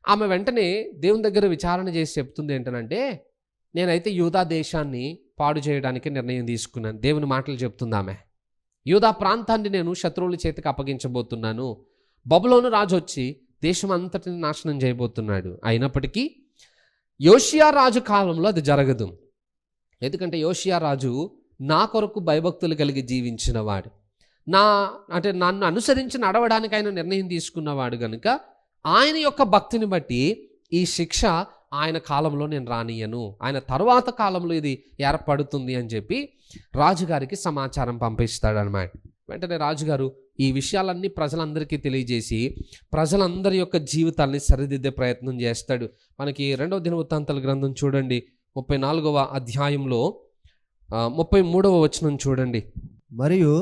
ఆమె వెంటనే దేవుని దగ్గర విచారణ చేసి చెప్తుంది ఏంటనంటే, నేనైతే యూదా దేశాన్ని పాడు చేయడానికి నిర్ణయం తీసుకున్నాను. దేవుని మాటలు చెప్తుంది ఆమె. యూదా ప్రాంతాన్ని నేను శత్రువుల చేతికి అప్పగించబోతున్నాను. బబులోను రాజు వచ్చి దేశం అంతటిని నాశనం చేయబోతున్నాడు. అయినప్పటికీ యోషియా రాజు కాలంలో అది జరగదు. ఎందుకంటే యోషియా రాజు నా కొరకు భయభక్తులు కలిగి జీవించిన వాడు, నన్ను అనుసరించి నడవడానికి ఆయన నిర్ణయం తీసుకున్నవాడు కనుక ఆయన యొక్క భక్తిని బట్టి ఈ శిక్ష ఆయన కాలంలో నేను రానియను, ఆయన తరువాత కాలంలో ఇది ఏర్పడుతుంది అని చెప్పి రాజుగారికి సమాచారం పంపిస్తాడనమాట. వెంటనే రాజుగారు ఈ విషయాలన్నీ ప్రజలందరికీ తెలియజేసి ప్రజలందరి యొక్క జీవితాన్ని సరిదిద్దే ప్రయత్నం చేస్తాడు. మనకి 2వ దినవృత్తాంతాల గ్రంథం చూడండి, 34వ అధ్యాయంలో 33వ వచనం చూడండి. మరియు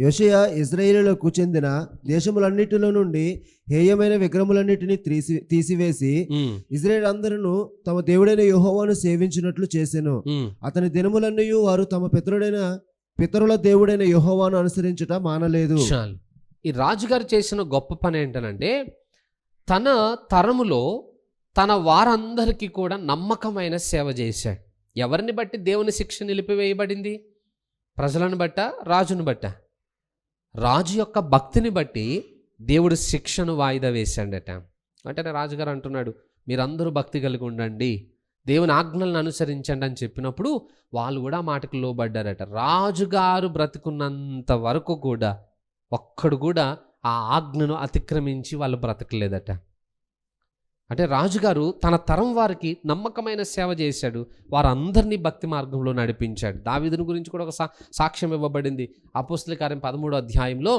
యోషియా ఇశ్రాయేలులకు చెందిన దేశములన్నిటిలో నుండి హేయమైన విగ్రహములన్నిటిని తీసివేసి ఇశ్రాయేలు అందరూ తమ దేవుడైన యెహోవాను సేవించినట్లు చేసెను. అతని దినములన్నీ వారు తమ పితరుల దేవుడైన యెహోవాను అనుసరించుట మానలేదు. ఈ రాజుగారు చేసిన గొప్ప పని ఏంటనంటే, తన తరములో తన వారందరికీ కూడా నమ్మకమైన సేవ చేశాడు. ఎవరిని బట్టి దేవుని శిక్ష నిలిపివేయబడింది? ప్రజలను బట్ట, రాజును బట్ట? రాజు యొక్క భక్తిని బట్టి దేవుడు శిక్షను వాయిదా వేశాడట. అంటే రాజుగారు అంటున్నాడు, మీరందరూ భక్తి కలిగి ఉండండి, దేవుని ఆజ్ఞలను అనుసరించండి అని చెప్పినప్పుడు వాళ్ళు కూడా మాటకు లోబడ్డారట. రాజుగారు బ్రతుకున్నంత వరకు కూడా ఒక్కడు కూడా ఆ ఆజ్ఞను అతిక్రమించి వాళ్ళు బ్రతకలేదట. అంటే రాజుగారు తన తరం వారికి నమ్మకమైన సేవ చేశాడు, వారందరినీ భక్తి మార్గంలో నడిపించాడు. దావీదుని గురించి కూడా ఒక సాక్ష్యం ఇవ్వబడింది. అపోస్తలుల కార్యం 13వ అధ్యాయంలో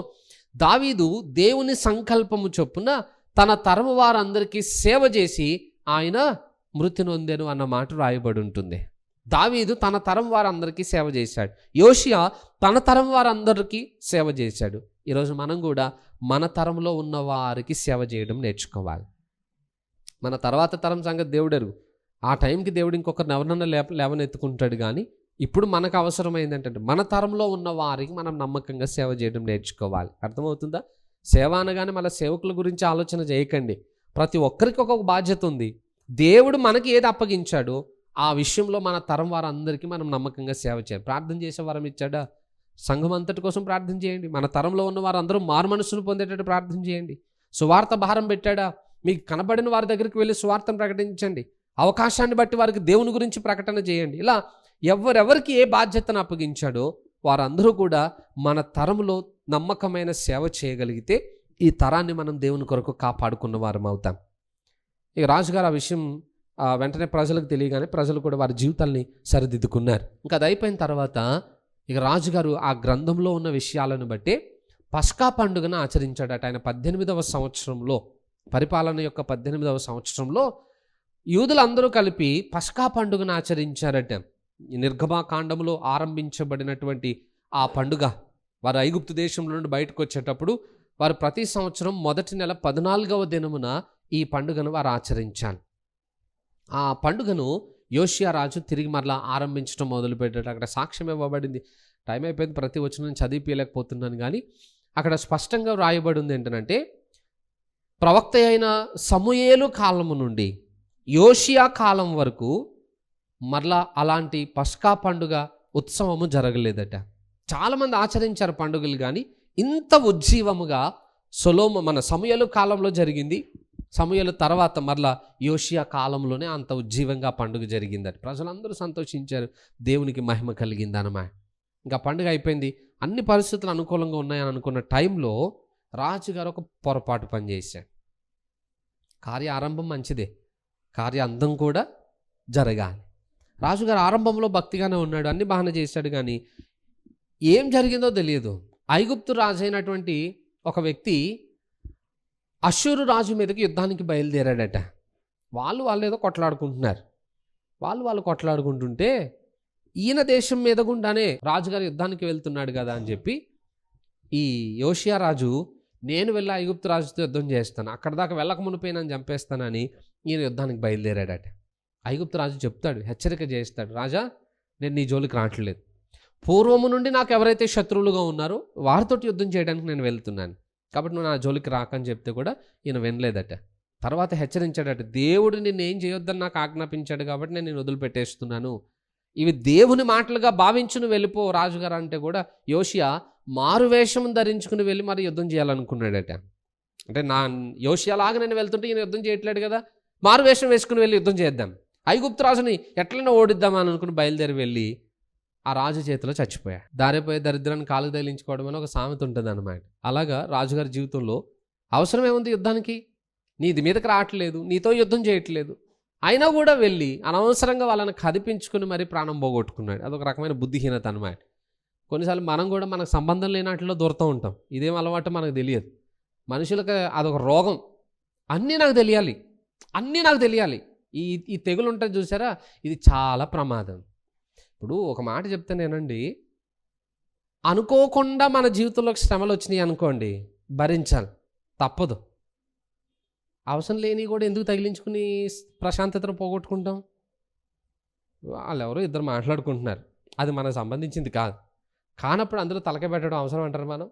దావీదు దేవుని సంకల్పము చొప్పున తన తరం వారందరికీ సేవ చేసి ఆయన మృతి నొందెను అన్న మాట రాయబడి ఉంటుంది. దావీదు తన తరం వారందరికీ సేవ చేశాడు. యోషియా తన తరం వారందరికీ సేవ చేశాడు. ఈరోజు మనం కూడా మన తరంలో ఉన్న వారికి సేవ చేయడం నేర్చుకోవాలి. మన తర్వాత తరం సంగతి దేవుడెరుగు. ఆ టైంకి దేవుడు ఇంకొకరిని ఎవరన్నా లేవనెత్తుకుంటాడు. కానీ ఇప్పుడు మనకు అవసరమైంది ఏంటంటే మన తరంలో ఉన్న వారికి మనం నమ్మకంగా సేవ చేయడం నేర్చుకోవాలి. అర్థమవుతుందా? సేవ అనగానే మళ్ళీ సేవకుల గురించి ఆలోచన చేయకండి. ప్రతి ఒక్కరికి ఒక్కొక్క బాధ్యత ఉంది. దేవుడు మనకి ఏది అప్పగించాడో ఆ విషయంలో మన తరం వారందరికీ మనం నమ్మకంగా సేవ చేయాలి. ప్రార్థన చేసే వరం ఇచ్చాడా? సంఘం అంతటి కోసం ప్రార్థన చేయండి. మన తరంలో ఉన్న వారందరూ మారు మనస్సును పొందేటట్టు ప్రార్థన చేయండి. సువార్త భారం పెట్టాడా? మీకు కనబడిన వారి దగ్గరికి వెళ్ళి సువార్తను ప్రకటించండి. అవకాశాన్ని బట్టి వారికి దేవుని గురించి ప్రకటన చేయండి. ఇలా ఎవరెవరికి ఏ బాధ్యతను అప్పగించాడో వారందరూ కూడా మన తరంలో నమ్మకమైన సేవ చేయగలిగితే ఈ తరాన్ని మనం దేవుని కొరకు కాపాడుకున్న వారం అవుతాం. ఇక రాజుగారు ఆ విషయం వెంటనే ప్రజలకు తెలియగానే ప్రజలు కూడా వారి జీవితాల్ని సరిదిద్దుకున్నారు. ఇంకా అది అయిపోయిన తర్వాత ఇక రాజుగారు ఆ గ్రంథంలో ఉన్న విషయాలను బట్టి పస్కా పండుగను ఆచరించాడట. ఆయన 18వ సంవత్సరంలో, పరిపాలన యొక్క 18వ సంవత్సరంలో యూదులందరూ కలిపి పస్కా పండుగను ఆచరించారట. నిర్గమాకాండంలో ఆరంభించబడినటువంటి ఆ పండుగ, వారు ఐగుప్తు దేశంలో నుండి బయటకు వచ్చేటప్పుడు వారు ప్రతి సంవత్సరం మొదటి నెల 14వ దినమున ఈ పండుగను వారు ఆచరించాలి. ఆ పండుగను యోషియా రాజు తిరిగి మరలా ఆరంభించడం మొదలుపెట్టాడు. అక్కడ సాక్ష్యం ఇవ్వబడింది. టైం అయిపోయింది, ప్రతి వచనం చదివిపోలేకపోతున్నాను. కానీ అక్కడ స్పష్టంగా రాయబడి ఉంది ఏంటంటే, ప్రవక్త అయిన సమూయేలు కాలము నుండి యోషియా కాలం వరకు మరలా అలాంటి పస్కా పండుగ ఉత్సవము జరగలేదట. చాలామంది ఆచరించారు పండుగలు, కానీ ఇంత ఉజ్జీవముగా మన సమూయేలు కాలంలో జరిగింది. సమూయేలు తర్వాత మరలా యోషియా కాలంలోనే అంత ఉజ్జీవంగా పండుగ జరిగిందట. ప్రజలందరూ సంతోషించారు, దేవునికి మహిమ కలిగిందన్నమాట. ఇంకా పండుగ అయిపోయింది, అన్ని పరిస్థితులు అనుకూలంగా ఉన్నాయని అనుకున్న టైంలో రాజుగారు ఒక పొరపాటు పని చేశాడు. కార్య ఆరంభం మంచిదే, కార్య అందం కూడా జరగాలి. రాజుగారు ఆరంభంలో భక్తిగానే ఉన్నాడు, అన్ని బాగానే చేశాడు. కానీ ఏం జరిగిందో తెలియదు. ఐగుప్తు రాజు అయినటువంటి ఒక వ్యక్తి అష్షూరు రాజు మీదకి యుద్ధానికి బయలుదేరాడట. వాళ్ళు ఏదో కొట్లాడుకుంటున్నారు. వాళ్ళు కొట్లాడుకుంటుంటే ఈయన దేశం మీద గుండానే రాజుగారు యుద్ధానికి వెళ్తున్నాడు కదా అని చెప్పి ఈ యోషియా రాజు, నేను వెళ్ళి ఐగుప్తు రాజుతో యుద్ధం చేస్తాను, అక్కడ దాకా వెళ్ళక మునిపోయినని చంపేస్తానని ఈయన యుద్ధానికి బయలుదేరాడట. ఐగుప్తు రాజు చెప్తాడు, హెచ్చరిక చేస్తాడు, రాజా నేను నీ జోలికి రావట్లేదు, పూర్వము నుండి నాకు ఎవరైతే శత్రువులుగా ఉన్నారో వారితోటి యుద్ధం చేయడానికి నేను వెళ్తున్నాను, కాబట్టి నువ్వు నా జోలికి రాకని చెప్తే కూడా ఈయన వినలేదట. తర్వాత హెచ్చరించాడట, దేవుడు నిన్ను ఏం చేయొద్దని నాకు ఆజ్ఞాపించాడు కాబట్టి నేను నిన్ను వదిలిపెట్టేస్తున్నాను, ఇవి దేవుని మాటలుగా భావించును వెళ్ళిపో రాజుగారు అంటే కూడా యోషియా మారువేషం ధరించుకుని వెళ్ళి మరి యుద్ధం చేయాలనుకున్నాడట. అంటే యోషియాలాగా నేను వెళ్తుంటే ఈయన యుద్ధం చేయట్లేడు కదా, మారువేషం వేసుకుని వెళ్ళి యుద్ధం చేద్దాం, ఐగుప్తు రాజుని ఎట్లైనా ఓడిద్దామని అనుకుని బయలుదేరి వెళ్ళి ఆ రాజు చేతిలో చచ్చిపోయాడు. దారిపోయే దరిద్రాన్ని కాలు తగిలించుకోవడం అని ఒక సామెత ఉంటుంది అన్నమాట. అలాగా రాజుగారి జీవితంలో అవసరమేముంది యుద్ధానికి? నీది మీదకి రావట్లేదు, నీతో యుద్ధం చేయట్లేదు, అయినా కూడా వెళ్ళి అనవసరంగా వాళ్ళని కదిపించుకుని మరీ ప్రాణం పోగొట్టుకున్నాడు. అదొక రకమైన బుద్ధిహీనత అన్నమాట. కొన్నిసార్లు మనం కూడా మనకు సంబంధం లేనట్లో దూరుతూ ఉంటాం. ఇదేం అలవాటు మనకు తెలియదు. మనుషులకు అదొక రోగం. అన్నీ నాకు తెలియాలి. ఈ తెగులు ఉంటుంది చూసారా, ఇది చాలా ప్రమాదం. ఇప్పుడు ఒక మాట చెప్తానేనండి, అనుకోకుండా మన జీవితంలోకి శ్రమలు వచ్చినాయి అనుకోండి, భరించాలి, తప్పదు. అవసరం లేని కూడా ఎందుకు తగిలించుకుని ప్రశాంతతను పోగొట్టుకుంటాం? వాళ్ళెవరో ఇద్దరు మాట్లాడుకుంటున్నారు, అది మనకు సంబంధించింది కాదు. కానప్పుడు అందులో తలకాయ పెట్టడం అవసరం అంటారు మనం.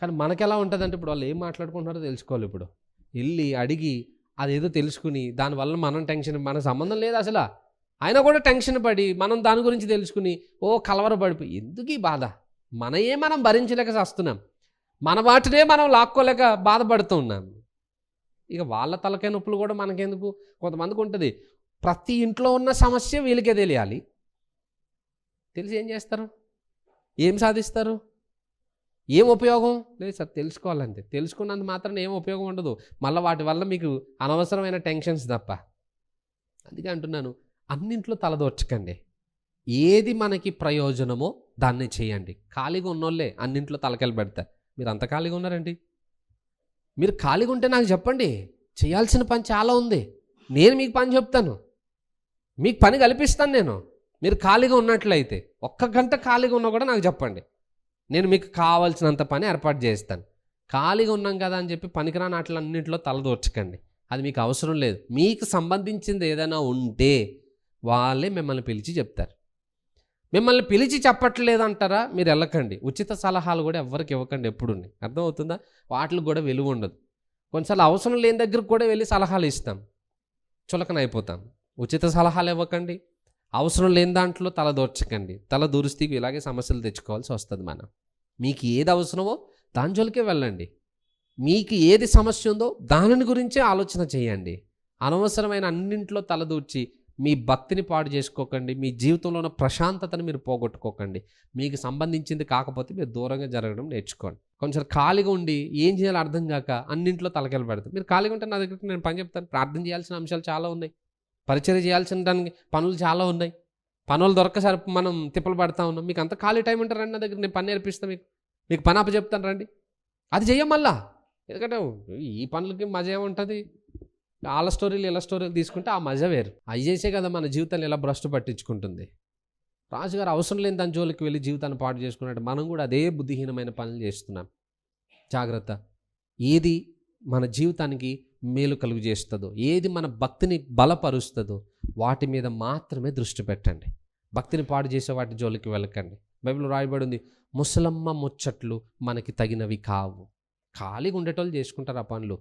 కానీ మనకెలా ఉంటుందంటే, ఇప్పుడు వాళ్ళు ఏం మాట్లాడుకుంటున్నారో తెలుసుకోవాలి. ఇప్పుడు వెళ్ళి అడిగి అదేదో తెలుసుకుని దానివల్ల మనం టెన్షన్, మన సంబంధం లేదు అసలు, అయినా కూడా టెన్షన్ పడి మనం దాని గురించి తెలుసుకుని కలవరపడిపోయి ఎందుకు ఈ బాధ? మనం భరించలేక చేస్తున్నాం, మన వాటినే మనం లాక్కోలేక బాధపడుతూ ఉన్నాం. ఇక వాళ్ళ తలకాయ నొప్పులు కూడా మనకెందుకు? కొంతమందికి ఉంటుంది, ప్రతి ఇంట్లో ఉన్న సమస్య వీళ్ళకే తెలియాలి. తెలిసి ఏం చేస్తారు? ఏం సాధిస్తారు? ఏం ఉపయోగం లేదు సార్. తెలుసుకోవాలంతే. తెలుసుకున్నంత మాత్రం ఏం ఉపయోగం ఉండదు. మళ్ళీ వాటి వల్ల మీకు అనవసరమైన టెన్షన్స్ తప్ప. అందుకే అంటున్నాను, అన్నింట్లో తలదోర్చకండి. ఏది మనకి ప్రయోజనమో దాన్ని చేయండి. ఖాళీగా ఉన్నోళ్ళే అన్నింట్లో తలకెళ్ళి పెడతారు. మీరు అంత ఖాళీగా ఉన్నారండి? మీరు ఖాళీగా ఉంటే నాకు చెప్పండి, చేయాల్సిన పని చాలా ఉంది, నేను మీకు పని చెప్తాను, మీకు పని కల్పిస్తాను నేను. మీరు ఖాళీగా ఉన్నట్లయితే 1 గంట ఖాళీగా ఉన్నా కూడా నాకు చెప్పండి, నేను మీకు కావాల్సినంత పని ఏర్పాటు చేస్తాను. ఖాళీగా ఉన్నాం కదా అని చెప్పి పనికిరాని అన్నింటిలో తలదోర్చకండి. అది మీకు అవసరం లేదు. మీకు సంబంధించింది ఏదైనా ఉంటే వాళ్ళే మిమ్మల్ని పిలిచి చెప్తారు. మిమ్మల్ని పిలిచి చెప్పట్లేదు అంటారా, మీరు వెళ్ళకండి. ఉచిత సలహాలు కూడా ఎవరికి ఇవ్వకండి ఎప్పుడు. అర్థమవుతుందా? వాటికి కూడా విలువ ఉండదు. కొన్నిసార్లు అవసరం లేని దగ్గరకు కూడా వెళ్ళి సలహాలు ఇస్తాం, చులకన అయిపోతాం. ఉచిత సలహాలు ఇవ్వకండి, అవసరం లేని దాంట్లో తల దూర్చకండి. తల దూరిస్తే ఇలాగే సమస్యలు తెచ్చుకోవాల్సి వస్తుంది. మీకు ఏది అవసరమో దాని జోలికే వెళ్ళండి. మీకు ఏది సమస్య ఉందో దానిని గురించే ఆలోచన చేయండి. అనవసరమైన అన్నింట్లో తలదూర్చి మీ భక్తిని పాడు చేసుకోకండి. మీ జీవితంలో ఉన్న ప్రశాంతతను మీరు పోగొట్టుకోకండి. మీకు సంబంధించింది కాకపోతే మీరు దూరంగా జరగడం నేర్చుకోండి. కొంచెం ఖాళీగా ఉండి ఏం చేయాలో అర్థం కాక అన్నింట్లో తలకెళ్ళి పెడతారు. మీరు ఖాళీగా ఉంటే నా దగ్గరికి నేను పని చెప్తాను. ప్రార్థన చేయాల్సిన అంశాలు చాలా ఉన్నాయి, పరిచర్య చేయాల్సిన దానికి పనులు చాలా ఉన్నాయి. పనులు దొరకసారి మనం తిప్పలు పడతా ఉన్నాం. మీకు అంత ఖాళీ టైం ఉంటారు రండి నా దగ్గర, నేను పని నేర్పిస్తాను, మీకు పని అప్పచెప్తాను రండి. అది చెయ్యం మళ్ళా. ఎందుకంటే ఈ పనులకి మజా ఏముంటుంది? వాళ్ళ స్టోరీలు ఇలా స్టోరీలు తీసుకుంటే ఆ మజా వేరు. అవి చేసే కదా మన జీవితాన్ని ఇలా భ్రష్టు పట్టించుకుంటుంది. రాజుగారు అవసరం లేని దాని జోలికి వెళ్ళి జీవితాన్ని పాటు చేసుకున్నట్టు మనం కూడా అదే బుద్ధిహీనమైన పనులు చేస్తున్నాం. జాగ్రత్త. ఏది మన జీవితానికి మేలు కలుగు చేస్తుందో, ఏది మన భక్తిని బలపరుస్తుందో వాటి మీద మాత్రమే దృష్టి పెట్టండి. భక్తిని పాడు చేసే వాటి జోలికి వెళ్ళకండి. బైబిల్లో రాయబడి ఉంది, ముసలమ్మ ముచ్చట్లు మనకి తగినవి కావు. ఖాళీగా ఉండేటోళ్ళు చేసుకుంటారు ఆ పనులు.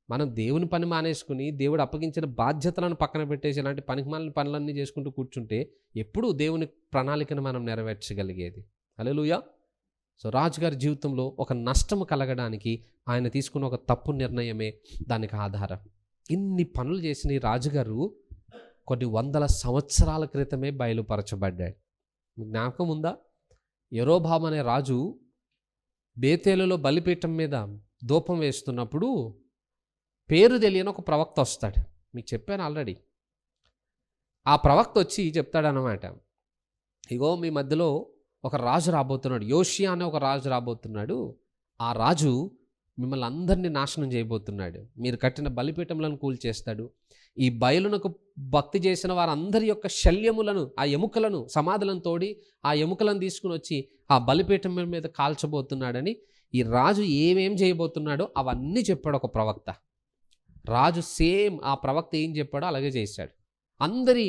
మనం దేవుని పని మానేసుకుని దేవుడు అప్పగించిన బాధ్యతలను పక్కన పెట్టేసి ఇలాంటి పనికిమాలిన పనులన్నీ చేసుకుంటూ కూర్చుంటే ఎప్పుడు దేవుని ప్రణాళికను మనం నెరవేర్చగలిగేది? హల్లెలూయా. సో రాజుగారి జీవితంలో ఒక నష్టము కలగడానికి ఆయన తీసుకున్న ఒక తప్పు నిర్ణయమే దానికి ఆధారం. ఇన్ని పనులు చేసిన ఈ రాజుగారు కొన్ని 100 సంవత్సరాల క్రితమే బయలుపరచబడ్డాడు. మీకు జ్ఞాపకం ఉందా? యెరోబాము అనే రాజు బేతేలులో బలిపీఠం మీద ధూపం వేస్తున్నప్పుడు పేరు తెలియని ఒక ప్రవక్త వస్తాడు. మీకు చెప్పాను ఆల్రెడీ. ఆ ప్రవక్త వచ్చి చెప్తాడనమాట, ఇగో మీ మధ్యలో ఒక రాజు రాబోతున్నాడు, యోషియా అనే ఒక రాజు రాబోతున్నాడు. ఆ రాజు మిమ్మల్ని అందరినీ నాశనం చేయబోతున్నాడు. మీరు కట్టిన బలిపీఠములను కూల్చేస్తాడు. ఈ బయలునకు భక్తి చేసిన వారందరి యొక్క శల్యములను, ఆ ఎముకలను, సమాధులను తోడి ఆ ఎముకలను తీసుకుని వచ్చి ఆ బలిపీఠం మీద కాల్చబోతున్నాడని, ఈ రాజు ఏమేం చేయబోతున్నాడో అవన్నీ చెప్పాడు ఒక ప్రవక్త. రాజు సేమ్ ఆ ప్రవక్త ఏం చెప్పాడో అలాగే చేశాడు. అందరి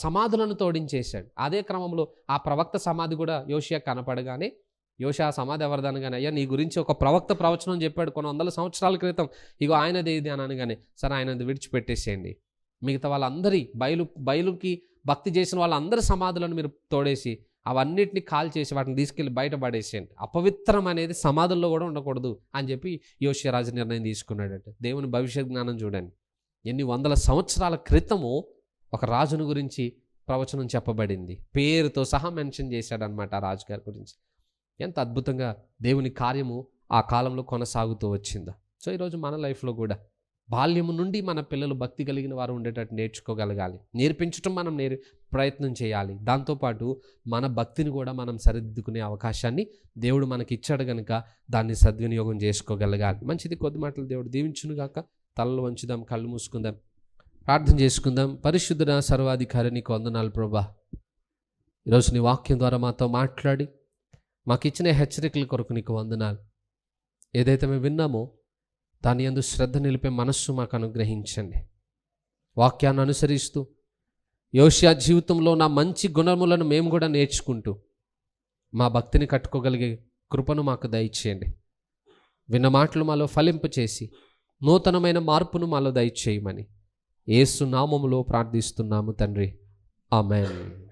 సమాధులను తోడించేశాడు. అదే క్రమంలో ఆ ప్రవక్త సమాధి కూడా యోషియా కనపడగానే, యోషియా సమాధి ఎవరిదనగానే, అయ్యా నీ గురించి ఒక ప్రవక్త ప్రవచనం చెప్పాడు కొన్ని 100 సంవత్సరాల క్రితం, ఇగో ఆయనది ఇది అని అనగానే, సరే ఆయనది విడిచిపెట్టేసేయండి, మిగతా వాళ్ళందరి బయలుకి భక్తి చేసిన వాళ్ళందరి సమాధులను మీరు తోడేసి అవన్నిటిని కాల్ చేసి వాటిని తీసుకెళ్ళి బయటపడేసేయండి, అపవిత్రం అనేది సమాధుల్లో కూడా ఉండకూడదు అని చెప్పి యోషియా రాజు నిర్ణయం తీసుకున్నాడంటే. దేవుని భవిష్యత్ జ్ఞానం చూడండి. ఎన్ని 100 సంవత్సరాల క్రితము ఒక రాజును గురించి ప్రవచనం చెప్పబడింది, పేరుతో సహా మెన్షన్ చేశాడనమాట ఆ రాజుగారి గురించి. ఎంత అద్భుతంగా దేవుని కార్యము ఆ కాలంలో కొనసాగుతూ వచ్చిందో. సో ఈరోజు మన లైఫ్లో కూడా బాల్యము నుండి మన పిల్లలు భక్తి కలిగిన వారు ఉండేటట్టు నేర్చుకోగలగాలి, నేర్పించటం మనం ప్రయత్నం చేయాలి. దాంతోపాటు మన భక్తిని కూడా మనం సరిదిద్దుకునే అవకాశాన్ని దేవుడు మనకి ఇచ్చాడు కనుక దాన్ని సద్వినియోగం చేసుకోగలగాలి. మంచిది. కొద్ది మాటలు దేవుడు దీవించునుగాక. తలలు వంచుదాం, కళ్ళు మూసుకుందాం, ప్రార్థన చేసుకుందాం. పరిశుద్ధుడ సర్వాధికారి నీకు వందనాలు ప్రభా. ఈరోజు నీ వాక్యం ద్వారా మాతో మాట్లాడి మాకు ఇచ్చిన హెచ్చరికల కొరకు నీకు వందనాలు. ఏదైతే మేము విన్నామో దాని యందు శ్రద్ధ నిలిపే మనస్సు మాకు అనుగ్రహించండి. వాక్యాన్ని అనుసరిస్తూ యోషియా జీవితంలో నా మంచి గుణములను మేము కూడా నేర్చుకుంటూ మా భక్తిని కట్టుకోగలిగే కృపను మాకు దయచేయండి. విన్న మాటలు మాలో ఫలింపు చేసి నూతనమైన మార్పును మాలో దయచేయమని యేసు నామములో ప్రార్థిస్తున్నాము తండ్రి. ఆమేన్.